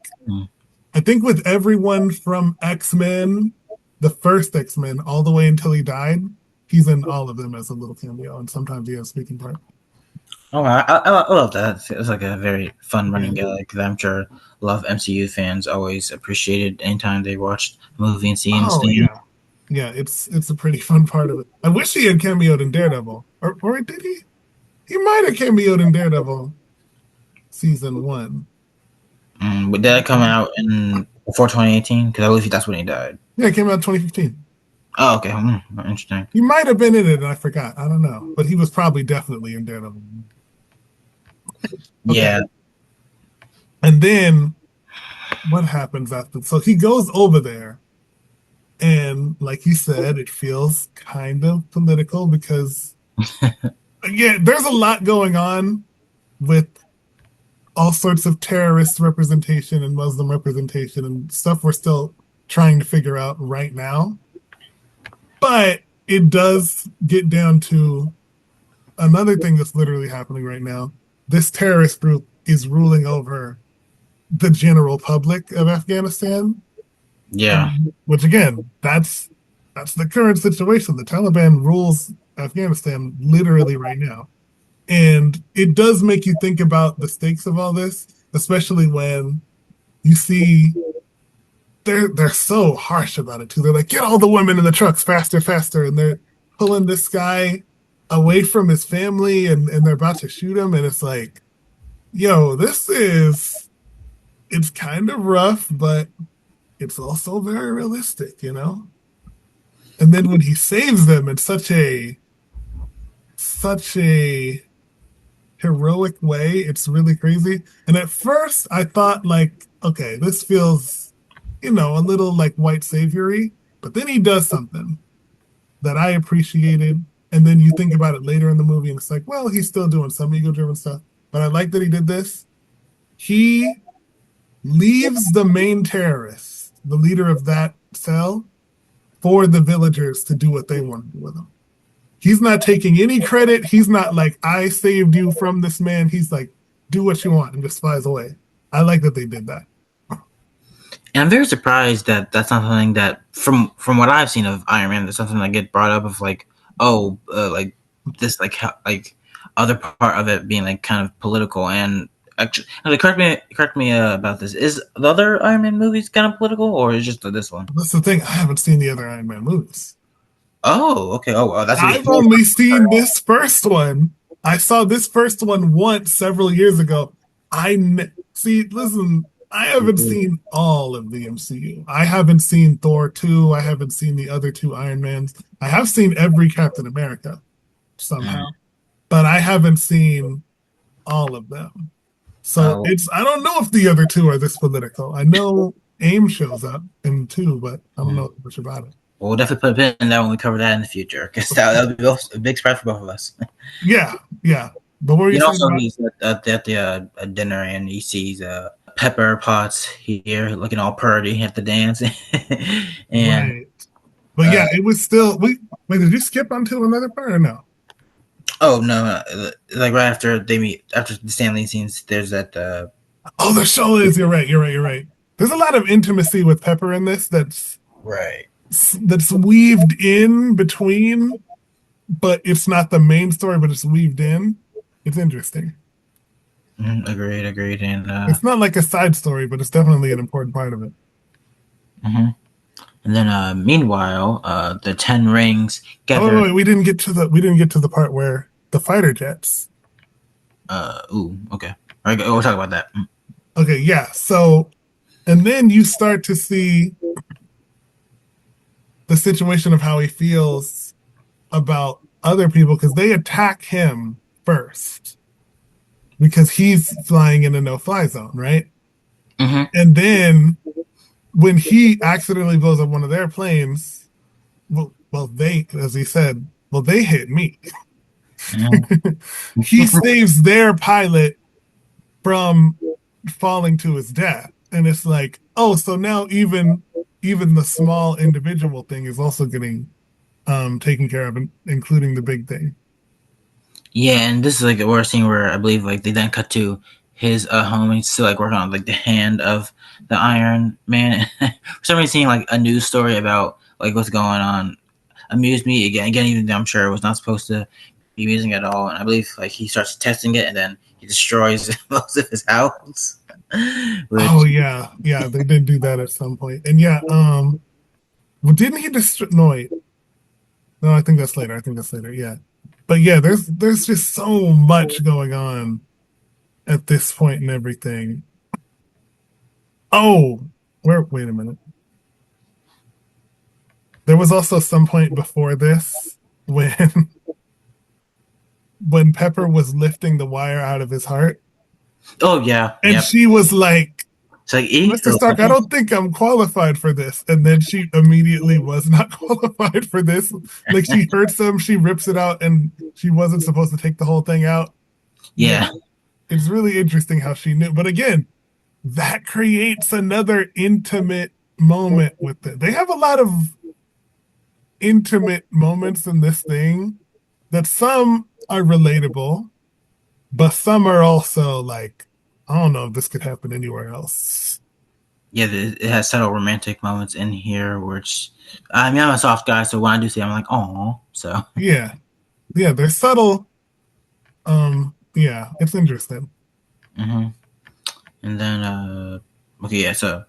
with everyone from X-Men, the first X-Men, all the way until he died, he's in all of them as a little cameo, and sometimes he has speaking part. Oh, I love that. It's like a very fun running gag that I'm sure a lot of MCU fans always appreciated anytime they watched the movie and see him. Yeah, it's a pretty fun part of it. I wish he had cameoed in Daredevil, or did he? He might have cameoed in Daredevil season 1. But did that come out before 2018? Because I believe that's when he died. Yeah, it came out in 2015. Oh, okay. Interesting. He might have been in it, and I forgot. I don't know, but he was probably definitely in Daredevil. Okay. Yeah. And then what happens after? So he goes over there, and like you said, it feels kind of political because, yeah, there's a lot going on with all sorts of terrorist representation and Muslim representation and stuff we're still trying to figure out right now. But it does get down to another thing that's literally happening right now. This terrorist group is ruling over the general public of Afghanistan. Yeah. Which again, that's the current situation. The Taliban rules Afghanistan literally right now. And it does make you think about the stakes of all this, especially when you see they're so harsh about it too. They're like, get all the women in the trucks faster, and they're pulling this guy away from his family and they're about to shoot him, and it's like, yo, it's kind of rough, but it's also very realistic, you know? And then when he saves them in such a heroic way, it's really crazy. And at first I thought like, okay, this feels, a little like white saviory, but then he does something that I appreciated. And then you think about it later in the movie and it's like, well, he's still doing some ego-driven stuff, but I like that he did this. He leaves the main terrorist, the leader of that cell, for the villagers to do what they want to do with him. He's not taking any credit. He's not like, I saved you from this man. He's like, do what you want, and just flies away. I like that they did that. And I'm very surprised that that's not something that, from what I've seen of Iron Man, that's something that get brought up of like, like this, like how, like other part of it being like kind of political. And actually, correct me about this. Is the other Iron Man movies kind of political, or is just this one? That's the thing. I haven't seen the other Iron Man movies. Oh, okay. Oh, well, that's. I've only seen this first one. I saw this first one once several years ago. Listen, I haven't seen all of the MCU. I haven't seen Thor 2. I haven't seen the other 2 Iron Mans. I have seen every Captain America somehow, but I haven't seen all of them. So I don't know if the other 2 are this political. I know AIM shows up in 2, but I don't know much about it. Well, we'll definitely put a pin in that when we cover that in the future, because that would be a big surprise for both of us. Yeah. But what were you saying also about? he's at the dinner, and he sees Pepper Potts here looking all purty at the dance. And right. But yeah, it was still. Wait, did you skip onto another part or no? Oh no! Like right after they meet, after the Stanley scenes, there's that. Oh, the show is. You're right. There's a lot of intimacy with Pepper in this. That's right. That's weaved in between, but it's not the main story. But it's weaved in. It's interesting. Agreed. And it's not like a side story, but it's definitely an important part of it. And then, meanwhile, the 10 rings gather. Oh, wait, we didn't get to the part where the fighter jets. Okay. All right, we'll talk about that. Okay, yeah. So, and then you start to see the situation of how he feels about other people because they attack him first because he's flying in a no-fly zone, right? Mm-hmm. And then when he accidentally blows up one of their planes, they, as he said, they hit me. Mm-hmm. He saves their pilot from falling to his death, and it's like, oh, so now even the small individual thing is also getting taken care of, including the big thing. Yeah, and this is like the worst scene where I believe like they then cut to his home. He's still like working on like the hand of the Iron Man. For some reason, seeing like a news story about like what's going on amused me again. Even though I'm sure it was not supposed to be amusing at all. And I believe like he starts testing it, and then he destroys most of his house. Oh yeah, they did do that at some point, and yeah, well, didn't he destroy? No, I think that's later. Yeah, but yeah, there's just so much going on at this point and everything. Oh, wait a minute. There was also some point before this when Pepper was lifting the wire out of his heart. Oh yeah, and she was like, it's like Mr. Stark, I don't think I'm qualified for this. And then she immediately was not qualified for this. Like she heard she rips it out, and she wasn't supposed to take the whole thing out. Yeah. It's really interesting how she knew. But again, that creates another intimate moment with it. They have a lot of intimate moments in this thing that some are relatable, but some are also like, I don't know if this could happen anywhere else. Yeah, it has subtle romantic moments in here, which I mean, I'm a soft guy, so when I do see it, I'm like, oh, so yeah, they're subtle. Yeah, it's interesting. Mm-hmm. And then, okay, yeah. So,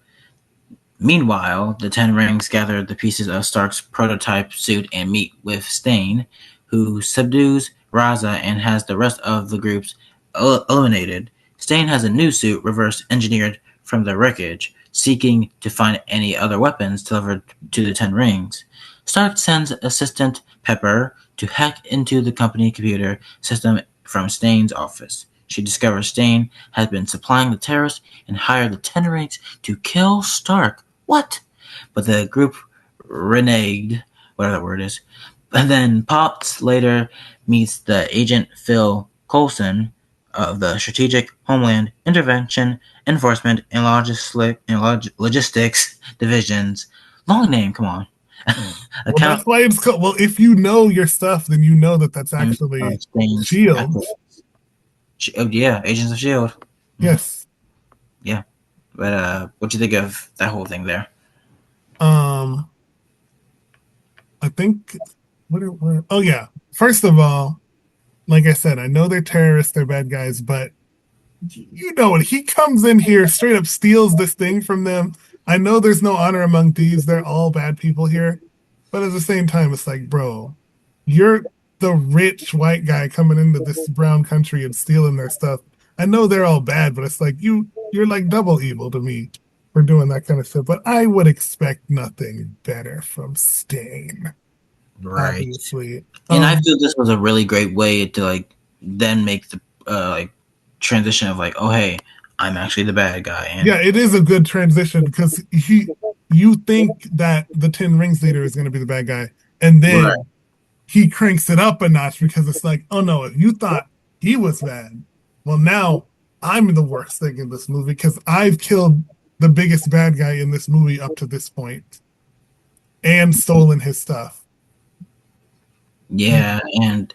meanwhile, the 10 rings gather the pieces of Stark's prototype suit and meet with Stain, who subdues Raza and has the rest of the groups eliminated. Stain has a new suit reverse engineered from the wreckage, seeking to find any other weapons delivered to the 10 rings. Stark sends assistant Pepper to hack into the company computer system from Stain's office. She discovers Stain has been supplying the terrorists and hired the 10 rings to kill Stark. What? But the group reneged, whatever that word is. And then Potts later meets the agent Phil Coulson of the Strategic Homeland Intervention Enforcement and Logistics Divisions. Long name, come on. Well, that's why it's called. Well, if you know your stuff, then you know that that's actually S.H.I.E.L.D. Yeah, Agents of S.H.I.E.L.D. Yes. Yeah. But what do you think of that whole thing there? I think oh yeah. First of all, like I said, I know they're terrorists, they're bad guys, but you know what? He comes in here, straight up steals this thing from them. I know there's no honor among thieves, they're all bad people here. But at the same time, it's like, bro, you're the rich white guy coming into this brown country and stealing their stuff. I know they're all bad, but it's like you're like double evil to me for doing that kind of stuff. But I would expect nothing better from Stain. Right. Obviously. And I feel this was a really great way to like then make the like transition of like, oh hey, I'm actually the bad guy. And yeah, it is a good transition because you think that the 10 Rings leader is going to be the bad guy, and then he cranks it up a notch because it's like, oh no, you thought he was bad. Well, now I'm the worst thing in this movie because I've killed the biggest bad guy in this movie up to this point and stolen his stuff. Yeah, and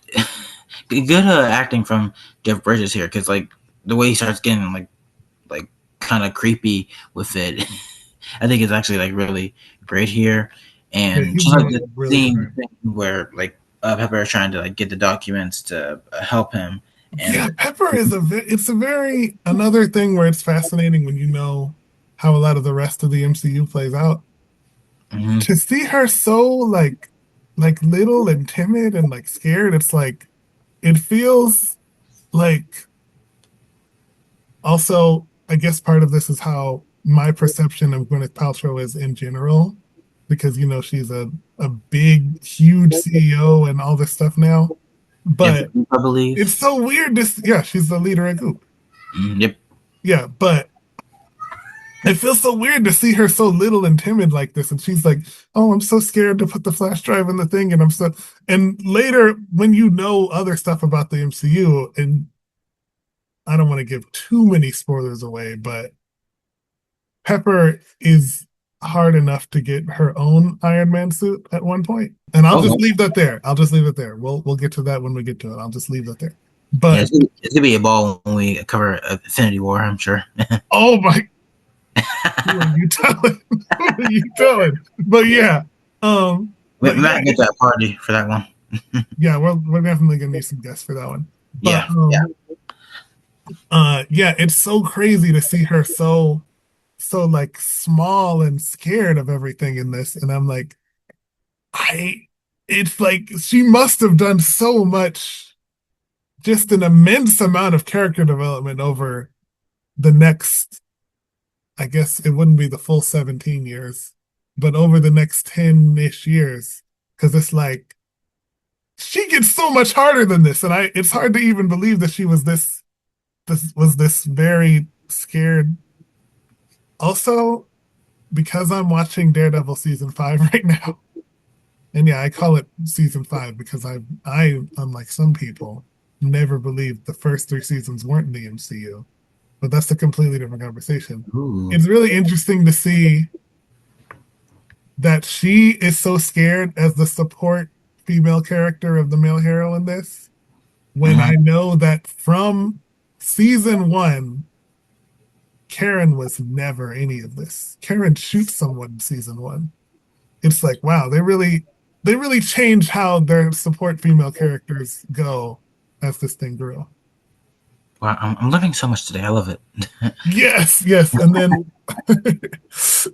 good acting from Jeff Bridges here because like the way he starts getting like kind of creepy with it, I think it's actually like really great here. And just like the scene where like Pepper is trying to like get the documents to help him. And yeah, Pepper is it's a very another thing where it's fascinating when you know how a lot of the rest of the MCU plays out. Mhm. To see her so like little and timid and like scared, it's like it feels like also I guess part of this is how my perception of Gwyneth Paltrow is in general, because she's a big, huge CEO and all this stuff now. Yep, But I believe. it's so weird yeah, she's the leader at Goop. Yep. Yeah, but it feels so weird to see her so little and timid like this. And she's like, oh, I'm so scared to put the flash drive in the thing. And I'm so, and later when you know other stuff about the MCU, and I don't want to give too many spoilers away, but Pepper is hard enough to get her own Iron Man suit at one point. And I'll just leave that there. I'll just leave it there. We'll get to that when we get to it. I'll just leave that there. Yeah, But it's gonna be a ball when we cover Infinity War, I'm sure. oh my, who are you telling? Who are you telling? But yeah, We but might yeah, get that party for that one. yeah, we're definitely gonna need some guests for that one. But Yeah, yeah, it's so crazy to see her so like small and scared of everything in this, and I'm like, it's like she must have done so much, just an immense amount of character development over the next, I guess it wouldn't be the full 17 years, but over the next 10-ish years, because it's like she gets so much harder than this, and it's hard to even believe that she was this very scared. Also, because I'm watching Daredevil season 5 right now, and yeah, I call it season 5 because I unlike some people never believed the first 3 seasons weren't in the MCU, but that's a completely different conversation. Ooh. It's really interesting to see that she is so scared as the support female character of the male hero in this, when I know that from season 1, Karen was never any of this. Karen shoots someone in season 1. It's like, wow, they really changed how their support female characters go as this thing grew. Wow, I'm learning so much today. I love it. Yes, and then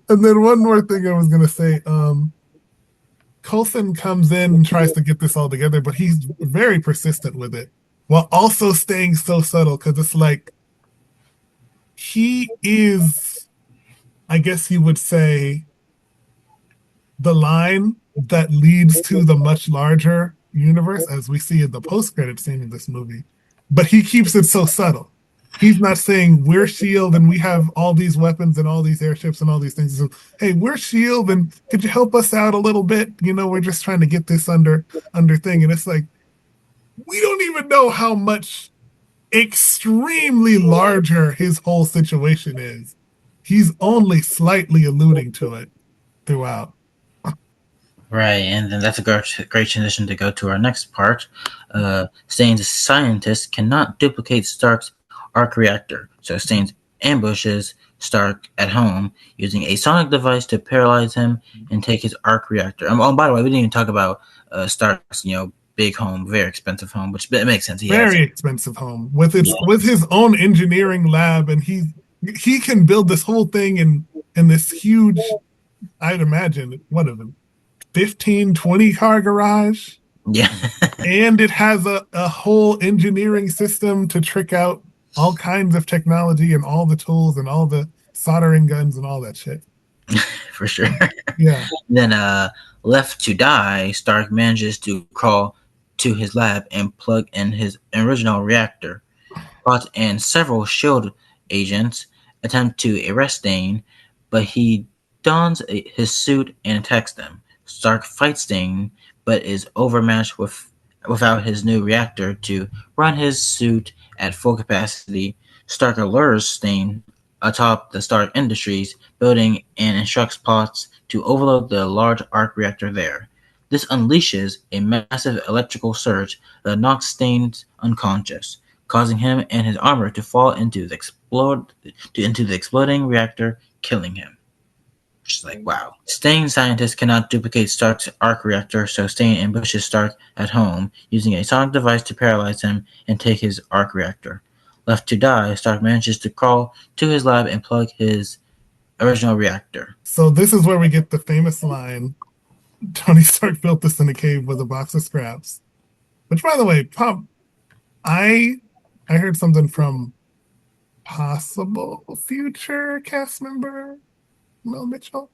and then one more thing I was gonna say. Coulson comes in and tries to get this all together, but he's very persistent with it, while also staying so subtle, because it's like he is, I guess you would say, the line that leads to the much larger universe, as we see in the post-credit scene of this movie. But he keeps it so subtle. He's not saying we're S.H.I.E.L.D. and we have all these weapons and all these airships and all these things. So, hey, we're S.H.I.E.L.D. and could you help us out a little bit? We're just trying to get this under thing. And it's like, we don't even know how much extremely larger his whole situation is. He's only slightly alluding to it throughout. Right, and then that's a great transition to go to our next part, saying the scientists cannot duplicate Stark's arc reactor, so Stain ambushes Stark at home using a sonic device to paralyze him and take his arc reactor. Oh, by the way, we didn't even talk about Stark's, big home, very expensive home, which it makes sense. Very expensive home with his own engineering lab, and he can build this whole thing in this huge, I'd imagine, what of them, 15, 20 car garage. Yeah. And it has a whole engineering system to trick out all kinds of technology and all the tools and all the soldering guns and all that shit. For sure. Yeah. Then left to die, Stark manages to crawl to his lab and plug in his original reactor. Scott and several S.H.I.E.L.D. agents attempt to arrest Stain, but he dons his suit and attacks them. Stark fights Stain, but is overmatched without his new reactor to run his suit at full capacity. Stark lures Stain atop the Stark Industries building and instructs Potts to overload the large arc reactor there. This unleashes a massive electrical surge that knocks Stain unconscious, causing him and his armor to fall into the exploding reactor, killing him. Which is like, wow. Stain scientists cannot duplicate Stark's arc reactor, so Stain ambushes Stark at home, using a sonic device to paralyze him and take his arc reactor. Left to die, Stark manages to crawl to his lab and plug his original reactor. So this is where we get the famous line, Tony Stark built this in a cave with a box of scraps. Which, by the way, Pop, I heard something from possible future cast member Mel Mitchell,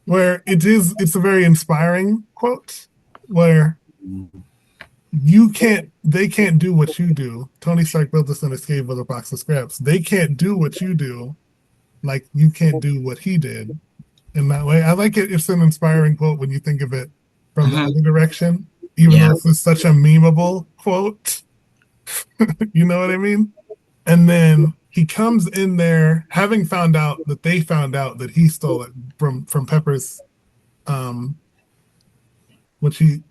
where it's a very inspiring quote, where they can't do what you do. Tony Stark built this in a cave with a box of scraps. They can't do what you do, like you can't do what he did. In that way, I like it. It's an inspiring quote when you think of it from the other direction, even though this is such a memeable quote. You know what I mean? And then he comes in there having found out that they found out that he stole it from Pepper's, which he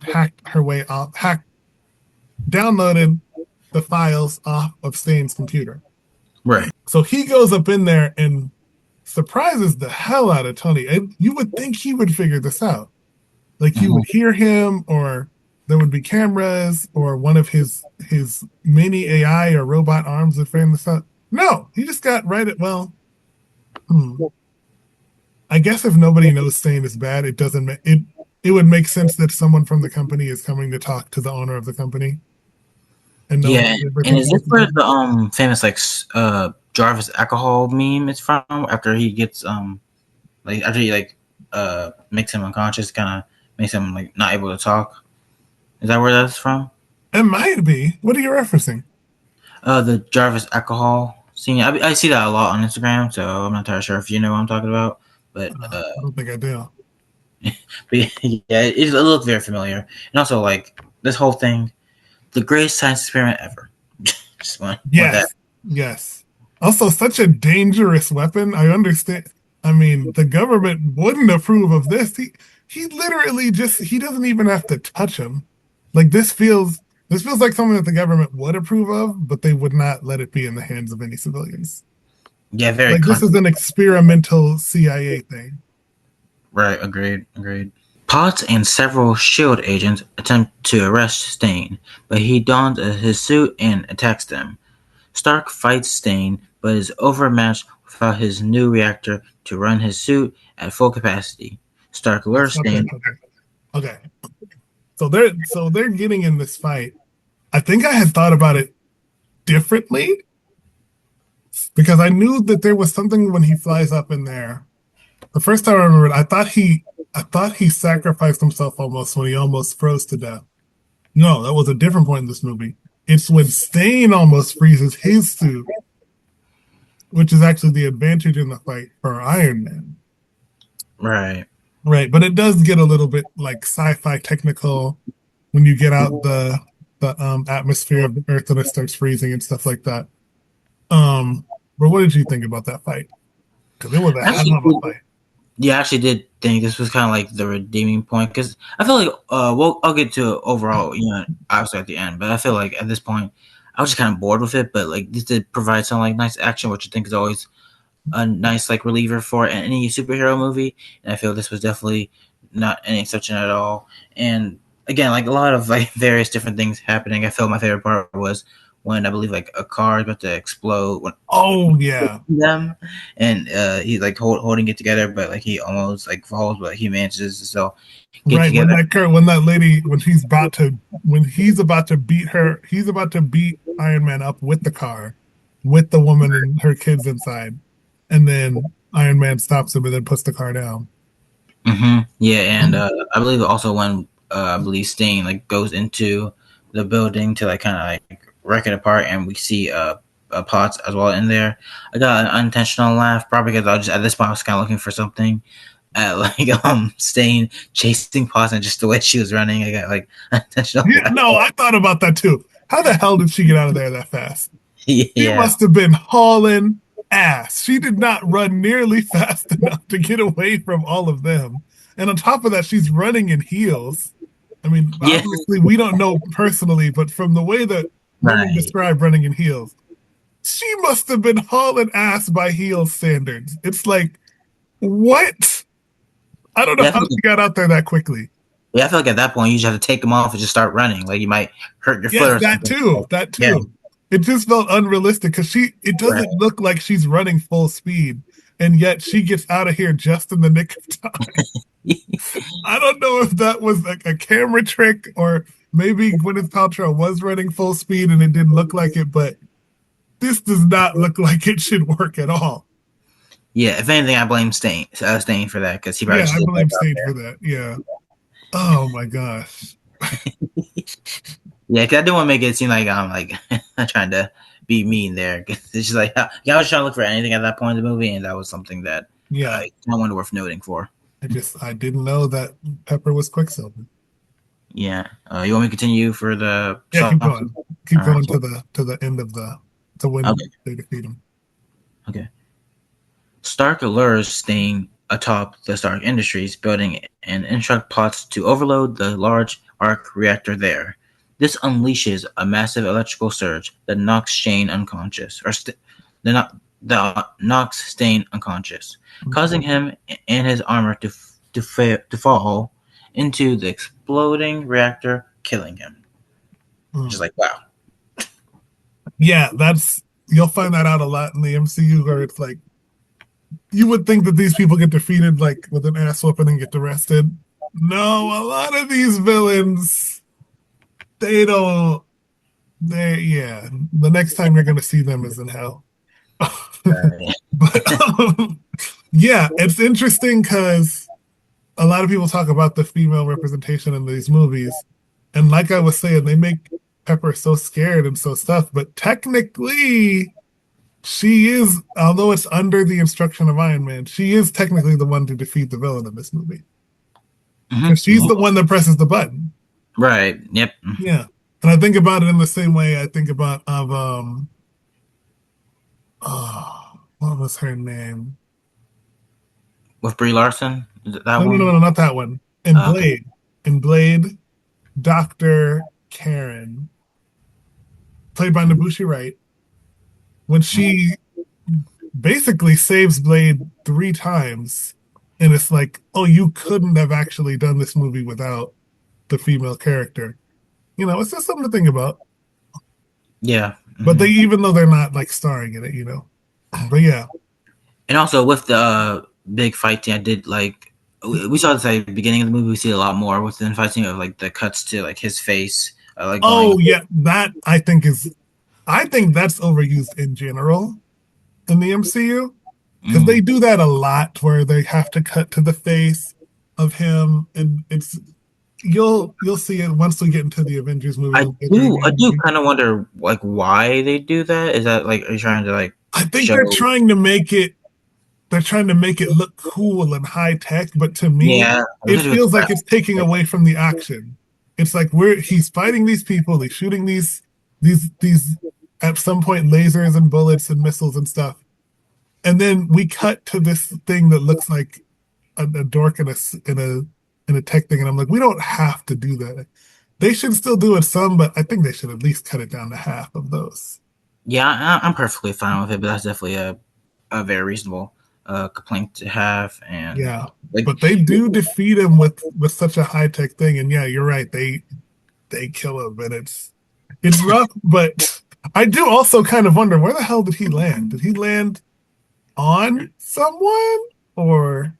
downloaded the files off of Stane's computer. Right. So he goes up in there and surprises the hell out of Tony. And you would think he would figure this out. Like you would hear him, or there would be cameras, or one of his mini AI or robot arms would figure this out. No, he just got right at, I guess if nobody knows Stain is bad, it doesn't it would make sense that someone from the company is coming to talk to the owner of the company. And is it where the famous Jarvis alcohol meme is from? After he gets after he makes him unconscious, kind of makes him not able to talk. Is that where that's from? It might be. What are you referencing? The Jarvis alcohol scene. I see that a lot on Instagram, so I'm not entirely sure if you know what I'm talking about. But I don't think I do. But yeah, it looked very familiar. And also, this whole thing, the greatest science experiment ever. Just want that. Yes. Also, such a dangerous weapon. I understand. I mean, the government wouldn't approve of this. He literally he doesn't even have to touch him. Like this feels like something that the government would approve of, but they would not let it be in the hands of any civilians. Yeah, very. This is an experimental CIA thing. Right, agreed. Potts and several SHIELD agents attempt to arrest Stain, but he dons his suit and attacks them. Stark fights Stain, but is overmatched without his new reactor to run his suit at full capacity. Stark lures Stain. Okay. So they're getting in this fight. I think I had thought about it differently, because I knew that there was something when he flies up in there. The first time I remembered, I thought he sacrificed himself almost when he almost froze to death. No, that was a different point in this movie. It's when Stain almost freezes his suit, which is actually the advantage in the fight for Iron Man. Right, but it does get a little bit sci-fi technical when you get out the atmosphere of the Earth and it starts freezing and stuff like that. But what did you think about that fight? Because it was a hell of a fight. Yeah, I actually did think this was kind of the redeeming point, because I feel like I'll get to overall, obviously at the end, but I feel like at this point I was just kind of bored with it. But this did provide some nice action, which I think is always a nice reliever for any superhero movie, and I feel this was definitely not any exception at all. And again, a lot of various different things happening. I feel my favorite part was when I believe a car is about to explode. Them, and he's holding it together, but he almost falls, but he manages to still get together. When he's about to beat Iron Man up with the car, with the woman and her kids inside, and then Iron Man stops him and then puts the car down. Yeah, and I believe also when Stain goes into the building to kind of wreck it apart, and we see Potts as well in there. I got an unintentional laugh, probably because at this point I was kind of looking for something at Stain chasing Potts, and just the way she was running, I got unintentional. Yeah, no, I thought about that too. How the hell did she get out of there that fast? Yeah. She must have been hauling ass. She did not run nearly fast enough to get away from all of them. And on top of that, she's running in heels. I mean, obviously we don't know personally, but from the way that women describe running in heels, she must have been hauling ass by heel standards. It's what? I don't know how she got out there that quickly. Yeah, I feel at that point you just have to take them off and just start running. You might hurt your foot. That too. It just felt unrealistic because it doesn't look like she's running full speed, and yet she gets out of here just in the nick of time. I don't know if that was like a camera trick or maybe Gwyneth Paltrow was running full speed and it didn't look like it, but this does not look like it should work at all. Yeah, if anything, I blame Stain for that because he probably I blame Stain for that. Yeah. Oh my gosh. Yeah, because I didn't want to make it seem like I'm like trying to be mean there. It's just like I was trying to look for anything at that point in the movie, and that was something that I wanted worth noting for. I didn't know that Pepper was Quicksilver. Yeah, you want me to continue for the? Yeah, keep going. Keep going to the end of to when they defeat him. Okay. Stark lures Stain atop the Stark Industries building and instruct plots to overload the large arc reactor there. This unleashes a massive electrical surge that knocks Stain unconscious, knocks Stain unconscious, causing him and his armor to fall into the exploding reactor, killing him. Just like, wow. Yeah, you'll find that out a lot in the MCU where it's like you would think that these people get defeated like with an ass whooping and get arrested. No, a lot of these villains, the next time you're gonna see them is in hell. But yeah, it's interesting because a lot of people talk about the female representation in these movies, and like I was saying, they make Pepper so scared and so stuff, but technically she is, although it's under the instruction of Iron Man, she is technically the one to defeat the villain in this movie. Because she's the one that presses the button. Right. Yep. Yeah. And I think about it in the same way I think about what was her name? With Brie Larson? Is it that one? No, not that one. In Blade. In Blade, Dr. Karen, played by Nabushi Wright, when she basically saves Blade 3 times, and it's like, oh, you couldn't have actually done this movie without the female character. You know, it's just something to think about. Yeah. But even though they're not like starring in it, you know. But yeah. And also with the big fight scene, I did like, we saw this at the beginning of the movie, we see a lot more with the fight scene of like the cuts to like his face. That I think that's overused in general in the MCU. Because they do that a lot where they have to cut to the face of him, and you'll see it once we get into the Avengers movie. I do kind of wonder like why they do that. Is that like, are you trying to like? I think they're trying to make it look cool and high tech, but to me, it feels like it's taking away from the action. It's like he's fighting these people, he's shooting these at some point lasers and bullets and missiles and stuff. And then we cut to this thing that looks like a dork in a tech thing, and I'm like, we don't have to do that. They should still do it some, but I think they should at least cut it down to half of those. Yeah, I'm perfectly fine with it, but that's definitely a very reasonable complaint to have. And yeah, but they do defeat him with such a high tech thing, and yeah, you're right. They kill him, and it's rough. But I do also kind of wonder, where the hell did he land? Did he land on someone, or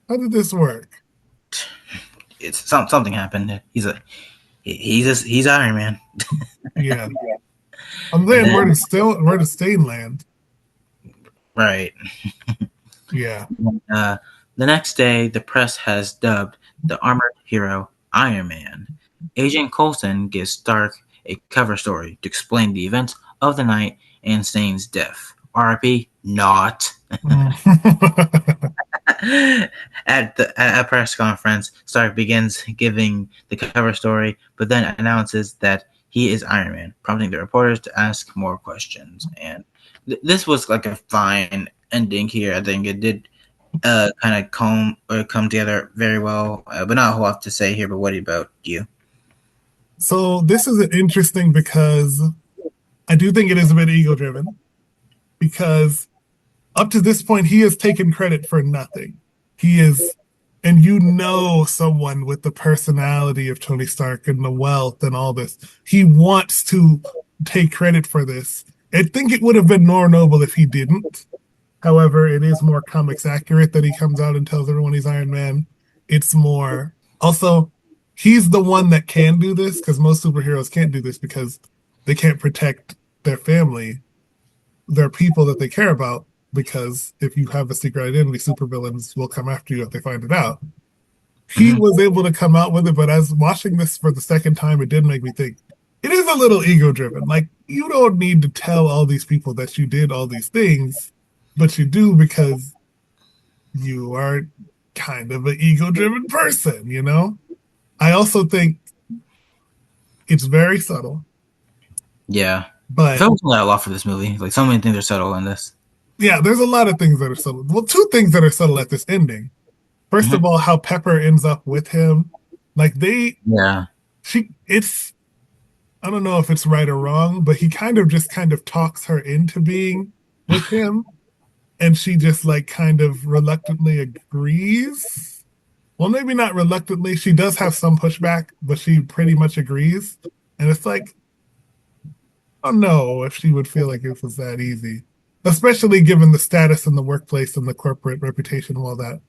how did this work? It's something happened. He's Iron Man. Yeah, I'm saying where did Stain land? Right. Yeah. The next day, the press has dubbed the armored hero Iron Man. Agent Coulson gives Stark a cover story to explain the events of the night and Stain's death. RIP, not. At a press conference, Stark begins giving the cover story, but then announces that he is Iron Man, prompting the reporters to ask more questions. And this was like a fine ending here. I think it did kind of come together very well, but not a whole lot to say here. But what about you? So this is interesting because I do think it is a bit ego-driven, because up to this point, he has taken credit for nothing. He is, and someone with the personality of Tony Stark and the wealth and all this, he wants to take credit for this. I think it would have been more noble if he didn't. However, it is more comics accurate that he comes out and tells everyone he's Iron Man. It's more also he's the one that can do this because most superheroes can't do this because they can't protect their family, their people that they care about. Because if you have a secret identity, supervillains will come after you if they find it out. He was able to come out with it, but as watching this for the second time, it did make me think it is a little ego driven. Like, you don't need to tell all these people that you did all these things, but you do because you are kind of an ego driven person, you know? I also think it's very subtle. Yeah. But I felt a lot for this movie. Like, so many things are subtle in this. Yeah, there's a lot of things that are subtle. Well, two things that are subtle at this ending. First of all, how Pepper ends up with him. Like I don't know if it's right or wrong, but he kind of talks her into being with him. And she just like kind of reluctantly agrees. Well, maybe not reluctantly. She does have some pushback, but she pretty much agrees. And it's like, I don't know if she would feel like it was that easy. Especially given the status in the workplace and the corporate reputation and all that,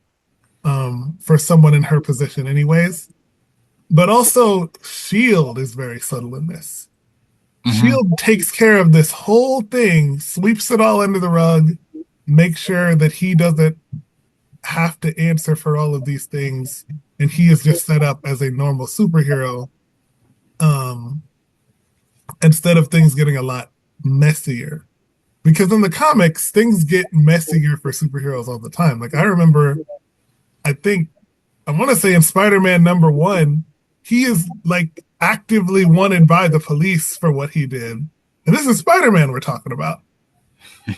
for someone in her position anyways. But also, S.H.I.E.L.D. is very subtle in this. S.H.I.E.L.D. takes care of this whole thing, sweeps it all under the rug, makes sure that he doesn't have to answer for all of these things, and he is just set up as a normal superhero, instead of things getting a lot messier. Because in the comics, things get messier for superheroes all the time. Like, I remember, I want to say in Spider-Man #1, he is, like, actively wanted by the police for what he did. And this is Spider-Man we're talking about.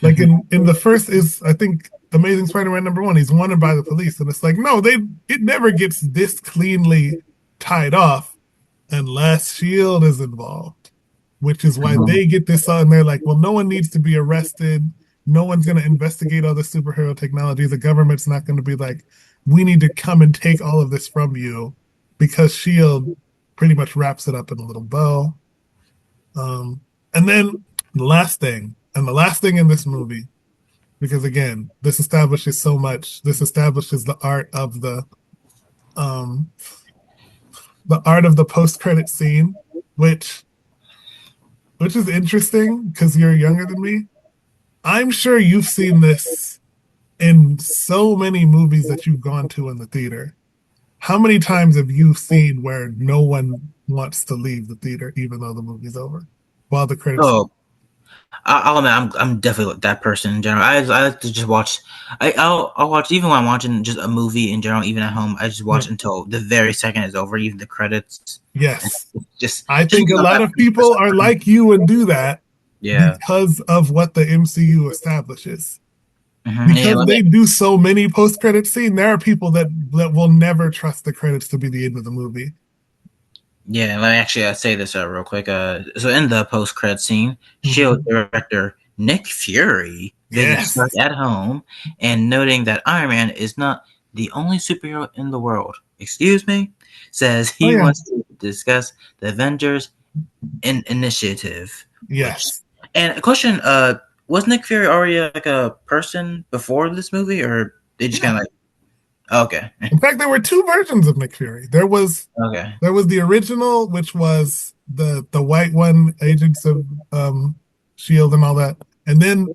Like, in the first is, I think, Amazing Spider-Man #1, he's wanted by the police. And it's like, no, it never gets this cleanly tied off unless S.H.I.E.L.D. is involved. Which is why they get this on. They're like, well, no one needs to be arrested. No one's going to investigate all the superhero technology. The government's not going to be like, we need to come and take all of this from you, because S.H.I.E.L.D. pretty much wraps it up in a little bow. And then the last thing in this movie, because again, this establishes so much. This establishes the art of the post-credit scene, which is interesting because you're younger than me. I'm sure you've seen this in so many movies that you've gone to in the theater. How many times have you seen where no one wants to leave the theater even though the movie's over while the credits? Oh, I'll admit, I'm definitely that person in general. I like to just watch. I'll watch even when I'm watching just a movie in general, even at home. I just watch until the very second it's over, even the credits. Yes, just I think a lot of people are like you and do that. Yeah, because of what the MCU establishes. Because they do so many post-credit scenes, there are people that will never trust the credits to be the end of the movie. Yeah, let me actually say this real quick. So in the post-credit scene, S.H.I.E.L.D. director Nick Fury visits us at home and noting that Iron Man is not the only superhero in the world. Excuse me? Says he wants to discuss the Avengers initiative. Yes. And a question, was Nick Fury already like a person before this movie, or they just kind of like, okay. In fact, there were two versions of Nick Fury. There was the original, which was the white one, Agents of S.H.I.E.L.D. and all that. And then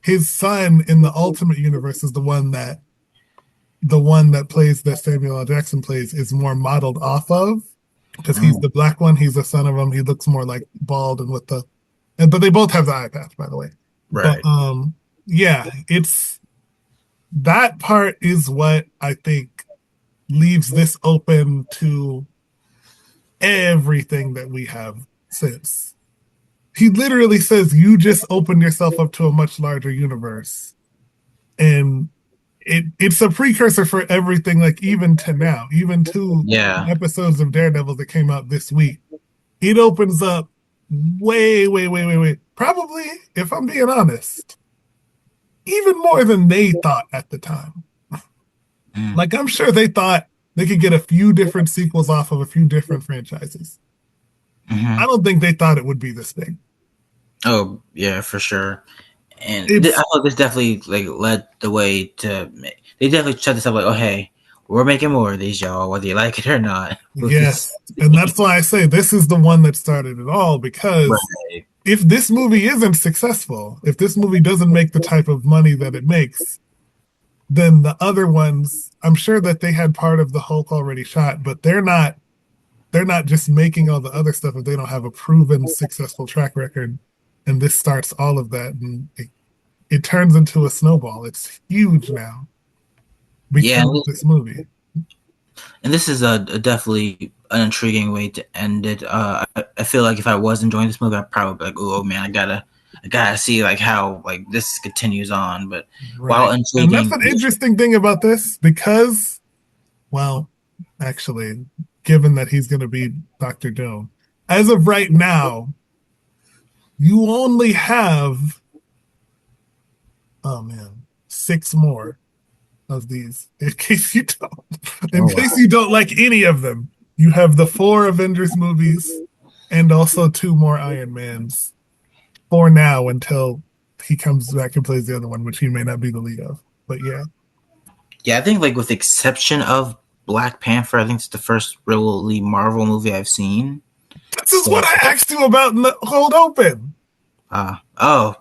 his son in the Ultimate Universe is the one that plays, that Samuel L. Jackson plays, is more modeled off of, because he's the black one. He's the son of him. He looks more like bald and with the, but they both have the eye patch, by the way. Right. But, it's, that part is what I think leaves this open to everything that we have since. He literally says, you just opened yourself up to a much larger universe. And it's a precursor for everything, like even to now, even to episodes of Daredevil that came out this week. It opens up way, probably, if I'm being honest, even more than they thought at the time. Like, I'm sure they thought they could get a few different sequels off of a few different franchises. I don't think they thought it would be this big. Oh yeah, for sure. And I It's thought this definitely like led the way to. They definitely set this up like, oh hey, we're making more of these, y'all, whether you like it or not. yes, and that's why I say this is the one that started it all because Right. if this movie isn't successful, if this movie doesn't make the type of money that it makes, then the other ones, I'm sure that they had part of the Hulk already shot, but they're not just making all the other stuff if they don't have a proven successful track record. And this starts all of that, and it turns into a snowball. It's huge now Yeah, because of this movie. and this is a definitely an intriguing way to end it. I feel like if I was enjoying this movie, I'd probably be like, oh man, I gotta see like how like this continues on. But while Right. And that's intriguing, an interesting thing about this because, well, actually, given that he's going to be Doctor Doom, as of right now, you only have, oh man, 6 more of these. In case you don't like any of them, you have the 4 Avengers movies and also 2 more Iron Mans for now until he comes back and plays the other one, which he may not be the lead of. But yeah. yeah, I think like with the exception of Black Panther, I think it's the first really Marvel movie I've seen. This is what I asked you about in the Hold Open. Oh,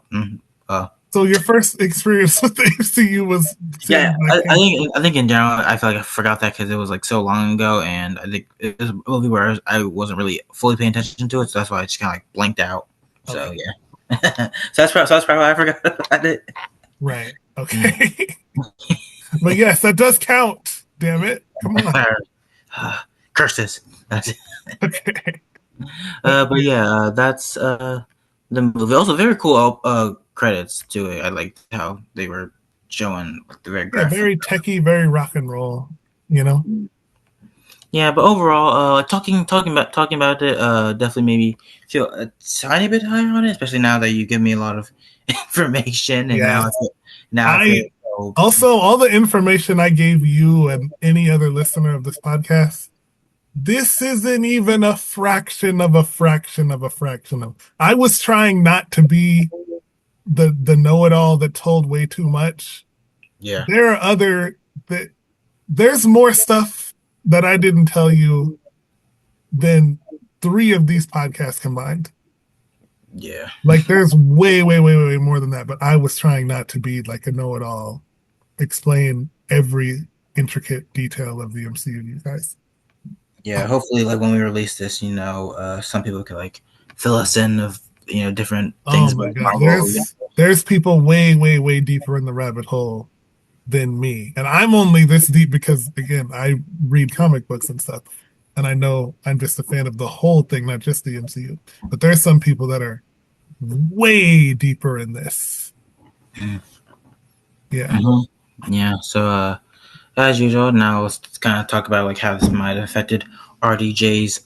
So your first experience with the MCU was yeah. I think in general, I feel like I forgot that because it was like so long ago, and I think it was a movie where I wasn't really fully paying attention to it, so that's why I just kind of like blanked out. So Okay. yeah, so that's probably why I forgot about it. Right. Okay. But yes, that does count. Damn it. Come on. Curses. That's it. Okay. But yeah, that's the movie. Also, very cool credits to it. I liked how they were showing like, the very Yeah, graphic. very techie, very rock and roll, you know? Yeah, but overall, talking about it, definitely made me feel a tiny bit higher on it, especially now that you give me a lot of information, and Yeah. now I feel so, Also, all the information I gave you and any other listener of this podcast, this isn't even a fraction of a fraction of a fraction of. I was trying not to be the know-it-all that told way too much. yeah, There are there's more stuff that I didn't tell you than 3 of these podcasts combined. yeah. Like there's way, way, way, way more than that. But I was trying not to be like a know-it-all, explain every intricate detail of the MCU, you guys. Yeah, hopefully, like when we release this, some people could like fill us in of different things Oh my about god, Marvel. there's people way, way, way deeper in the rabbit hole than me, and I'm only this deep because again I read comic books and stuff, and I know I'm just a fan of the whole thing, not just the MCU. But there's some people that are way deeper in this. Yeah. Mm-hmm. Yeah. So, as usual, now let's kind of talk about like how this might have affected RDJ's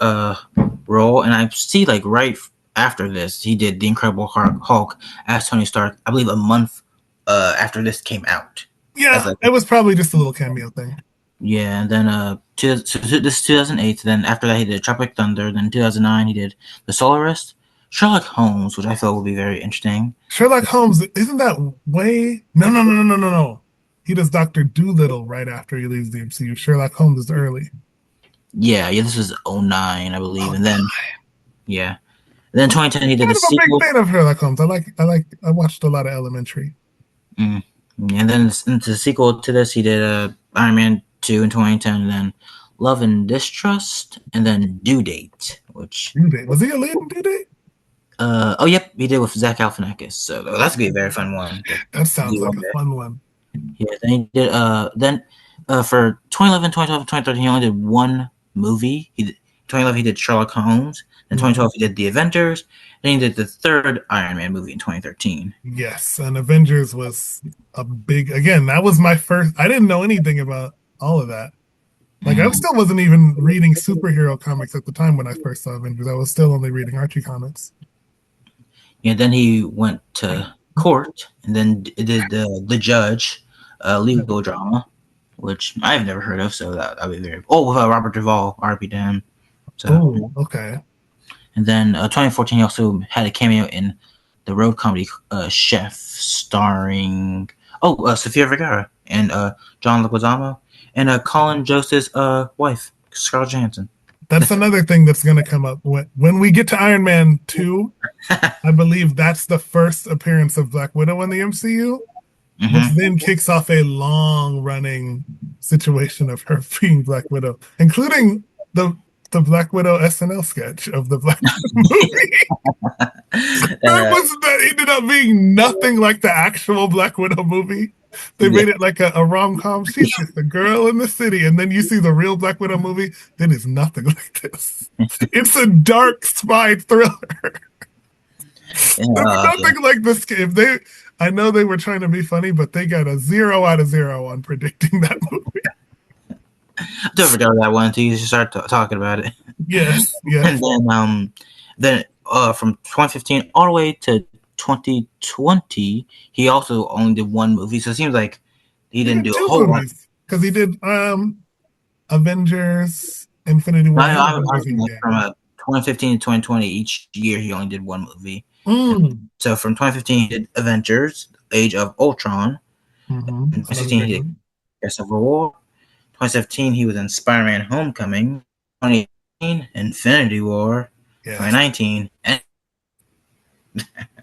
role. And I see like right after this, he did the Incredible Hulk as Tony Stark. I believe a month after this came out. Yeah, like, it was probably just a little cameo thing. Yeah, and then this is 2008. Then after that, he did Tropic Thunder. Then 2009, he did The Solarist, Sherlock Holmes, which I felt would be very interesting. Sherlock Holmes, isn't that way? No. He does Dr. Doolittle right after he leaves the MCU. Sherlock Holmes is early. Yeah, this was 2009, I believe, and then yeah, and then 2010 he did the I'm a sequel. big fan of Sherlock Holmes. I watched a lot of Elementary. And then into the sequel to this, he did Iron Man 2 in 2010, and then Love and Distrust, and then Due Date, which Due Date. Was he a lead in Due Date? oh yep, he did with Zach Galifianakis. So that's gonna be a very fun one. That sounds like a fun one. Yeah, then he did for 2011, 2012, 2013, he only did one movie. 2011 he did Sherlock Holmes, and 2012 he did The Avengers, and he did the third Iron Man movie in 2013. Yes, and Avengers was a big. Again, that was my first. I didn't know anything about all of that. Like I still wasn't even reading superhero comics at the time when I first saw Avengers. I was still only reading Archie comics. Yeah, then he went to court, and then did the Judge, legal drama, which I've never heard of. So that'd be very. Oh, with Robert Duvall, R.P. to him. So, oh, okay. And then 2014, he also had a cameo in the road comedy Chef, starring Sofia Vergara and John Leguizamo and Colin Jost's wife, Scarlett Johansson. That's another thing that's going to come up when we get to Iron Man 2. I believe that's the first appearance of Black Widow in the MCU, which then kicks off a long-running situation of her being Black Widow, including the Black Widow SNL sketch of the Black Widow movie. That ended up being nothing like the actual Black Widow movie. They made it like a rom-com. She's just a girl in the city, and then you see the real Black Widow movie. Then it's nothing like this. It's a dark spy thriller. Nothing like this. I know they were trying to be funny, but they got a 0 out of 0 on predicting that movie. Don't forget that one until you start talking about it. Yes. And then from 2015 all the way to 2020, he also only did one movie. So it seems like he didn't do a whole lot. Because he did Avengers, Infinity War. From 2015 to 2020, each year he only did one movie. So from 2015, he did Avengers, Age of Ultron. In 2016, he did Civil War. 2017, he was in Spider-Man Homecoming. 2018, Infinity War. 2019, and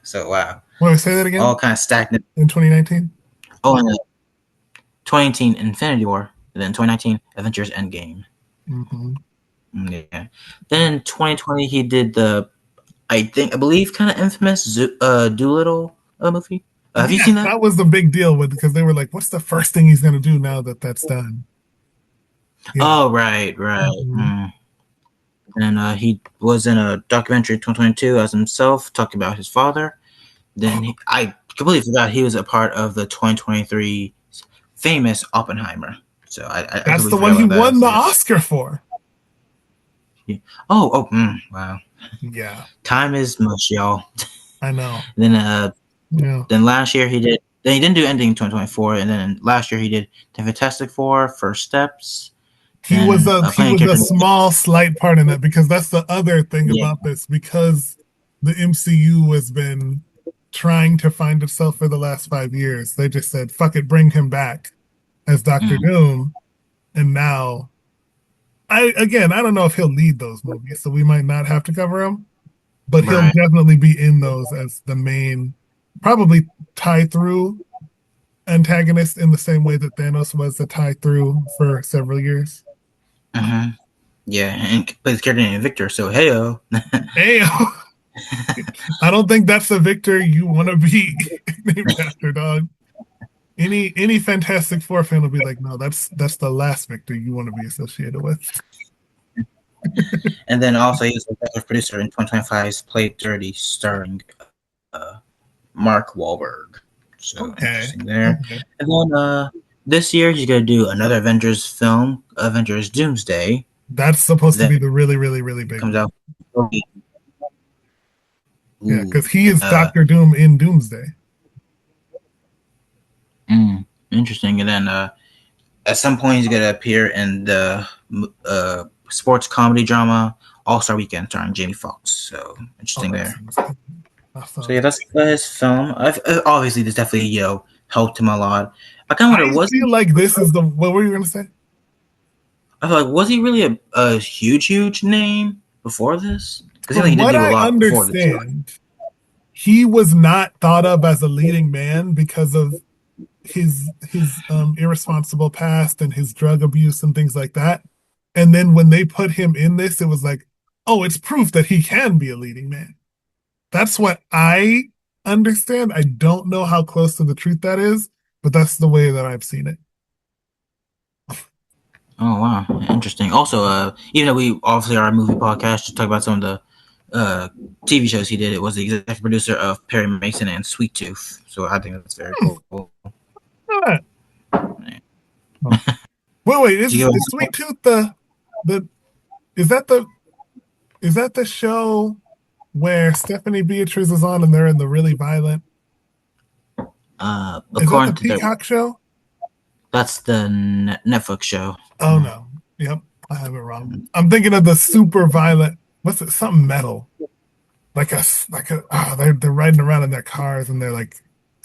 so wow. Want to say that again? All kind of stacked in 2019. Oh, and 2018 Infinity War, and then 2019 Avengers Endgame. Yeah. Then in 2020 he did I believe kind of infamous Doolittle movie. Have you seen that? That was the big deal because they were like, "What's the first thing he's going to do now that that's done?" Yeah. Oh, right. And he was in a documentary in 2022 as himself, talking about his father. Then I completely forgot he was a part of the 2023 famous Oppenheimer. So that's the one he won the Oscar for. Yeah. Wow. Yeah. Time is much, y'all. I know. Then last year he did. Then he didn't do anything in 2024, and then last year he did the Fantastic Four, First Steps. He was a small, slight part in that, because that's the other thing about this. Because the MCU has been trying to find itself for the last 5 years, they just said, "Fuck it, bring him back as Dr. Doom." And now, I don't know if he'll lead those movies, so we might not have to cover him, but he'll definitely be in those as the main, probably tie-through antagonist in the same way that Thanos was the tie-through for several years. Yeah, and plays character named Victor, so heyo. Heyo. I don't think that's the Victor you want to be named after, dog. Any Fantastic Four fan will be like, no, that's the last Victor you want to be associated with. And then also he was a executive producer in 2025's Play Dirty, starring Mark Wahlberg. So interesting there. And then this year he's going to do another Avengers film, Avengers Doomsday. That's supposed to be the really, really, really big comes one. out. Yeah, because he is Dr. Doom in Doomsday. Interesting. And then at some point he's going to appear in the sports comedy drama All-Star Weekend, starring Jamie Foxx. So interesting there. Awesome. So yeah, that's his film. Obviously, this definitely helped him a lot. I kind of wonder, feel like this is the, what were you going to say? I feel like, was he really a huge name before this? Because he did do a lot before this. He was not thought of as a leading man because of his irresponsible past and his drug abuse and things like that. And then when they put him in this, it was like, oh, it's proof that he can be a leading man. That's what I understand. I don't know how close to the truth that is, but that's the way that I've seen it. Oh, wow. Interesting. Also, even though we obviously are a movie podcast to talk about some of the TV shows he did, it was the executive producer of Perry Mason and Sweet Tooth. So I think that's very cool. Yeah. Oh. Wait, is Sweet Tooth is that the show where Stephanie Beatriz is on and they're in the really violent? Is that the Peacock show? That's the Netflix show. Oh no! Yep, I have it wrong. I'm thinking of the super violent. What's it? Something metal. they're riding around in their cars and they're like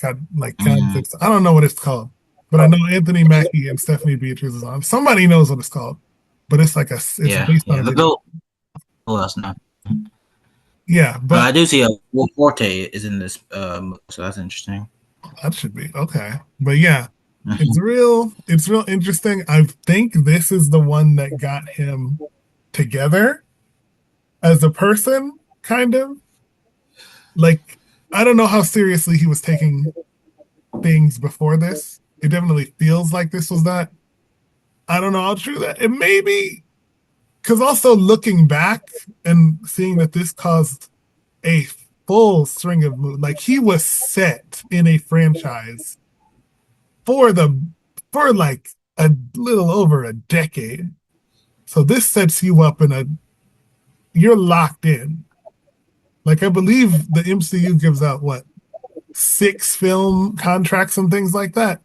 got like guns. Mm, I don't know what it's called, but I know Anthony Mackie and Stephanie Beatriz is on. Somebody knows what it's called, but it's yeah, based on yeah. a video. They'll let us know. Yeah, but I do see Will Forte is in this, so that's interesting. that should be okay. But yeah, Mhm. it's real interesting. I think this is the one that got him together as a person, kind of. Like, I don't know how seriously he was taking things before this. It definitely feels like this was that. I don't know how true that it may be. Because also looking back and seeing that this caused a full string of movies, like he was set in a franchise for like a little over a decade. So this sets you up you're locked in. Like I believe the MCU gives out what 6 film contracts and things like that.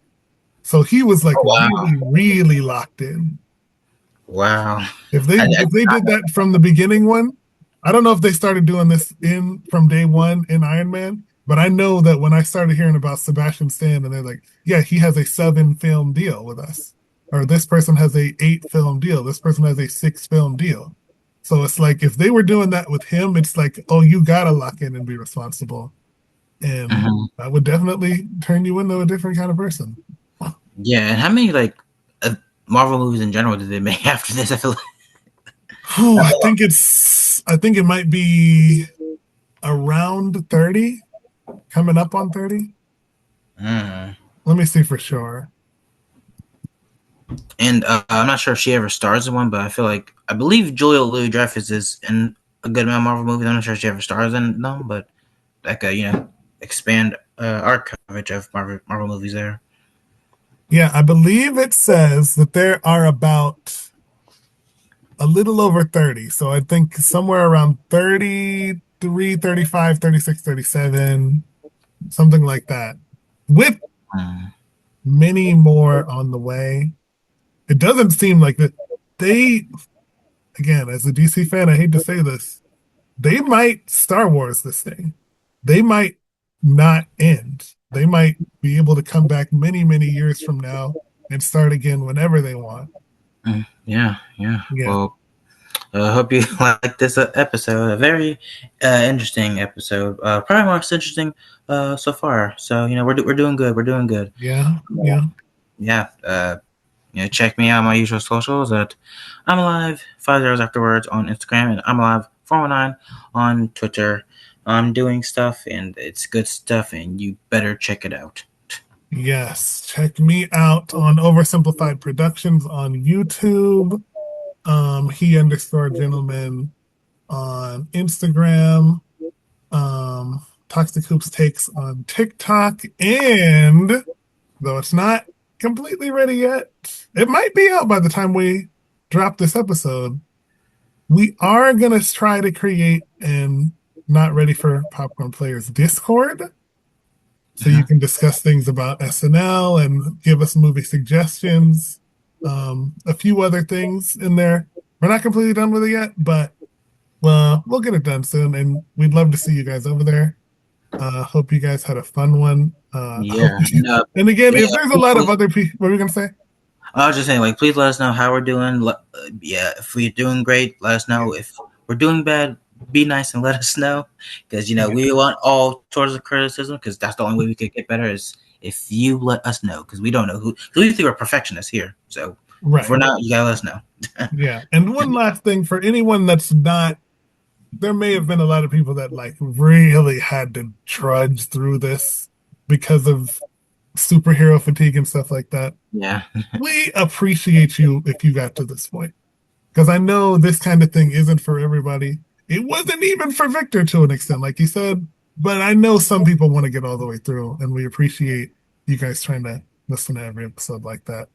So he was like Oh, wow, really, really locked in. wow. If they I, if they did that from the beginning one, I don't know if they started doing this in from day one in Iron Man, but I know that when I started hearing about Sebastian Stan and they're like, yeah, he has a 7 film deal with us. Or this person has a 8 film deal. This person has a 6 film deal. So it's like if they were doing that with him, it's like, oh, you gotta lock in and be responsible. And mhm. that would definitely turn you into a different kind of person. Yeah, and how many like Marvel movies in general did they make after this? I feel like Oh, that's a lot. I think it might be around 30, coming up on 30. Mm. Let me see for sure. And I'm not sure if she ever stars in one, but I believe Julia Louis-Dreyfus is in a good amount of Marvel movies. I'm not sure if she ever stars in them, but like expand our coverage of Marvel movies there. Yeah, I believe it says that there are about a little over 30. So I think somewhere around 33, 35, 36, 37, something like that, with Mm. many more on the way. It doesn't seem like that they, again, as a DC fan, I hate to say this, they might Star Wars this thing. They might not end. They might be able to come back many, many years from now and start again whenever they want. Mm. Yeah, yeah. Yeah. Well, I hope you like this episode. A very interesting episode. Probably most interesting so far. So we're doing good. We're doing good. Yeah. Yeah. Yeah. Check me out on my usual socials at I'm Alive 5 zeros afterwards on Instagram and I'm Alive 419 on Twitter. I'm doing stuff and it's good stuff and you better check it out. Yes. Check me out on Oversimplified Productions on YouTube. He_gentleman on Instagram. Toxic Hoops Takes on TikTok. And though it's not completely ready yet, it might be out by the time we drop this episode. We are going to try to create an Not Ready for Popcorn Players Discord. So you can discuss things about SNL and give us movie suggestions. A few other things in there. We're not completely done with it yet, but we'll get it done soon. And we'd love to see you guys over there. Hope you guys had a fun one. Yeah. And again, Yeah. if there's a lot of other people, what were we going to say? I was just saying, please let us know how we're doing. If we're doing great, let us know. If we're doing bad, be nice and let us know. Because, we want all sorts of criticism because that's the only way we could get better is if you let us know. Because we don't know who. Because we think we're perfectionists here. So if we're not, you got to let us know. Yeah. And one last thing for anyone that's not, there may have been a lot of people that really had to trudge through this because of superhero fatigue and stuff like that. Yeah. We appreciate you if you got to this point. Because I know this kind of thing isn't for everybody. It wasn't even for Victor to an extent, like you said. But I know some people want to get all the way through, and we appreciate you guys trying to listen to every episode like that.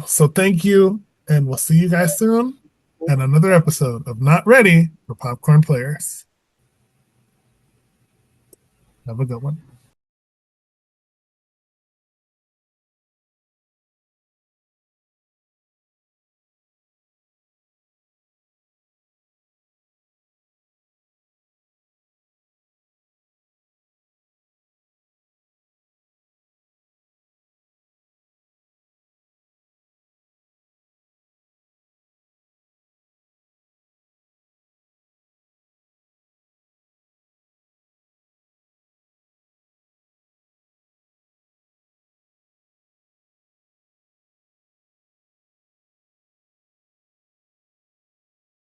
So thank you, and we'll see you guys soon at another episode of Not Ready for Popcorn Players. Have a good one.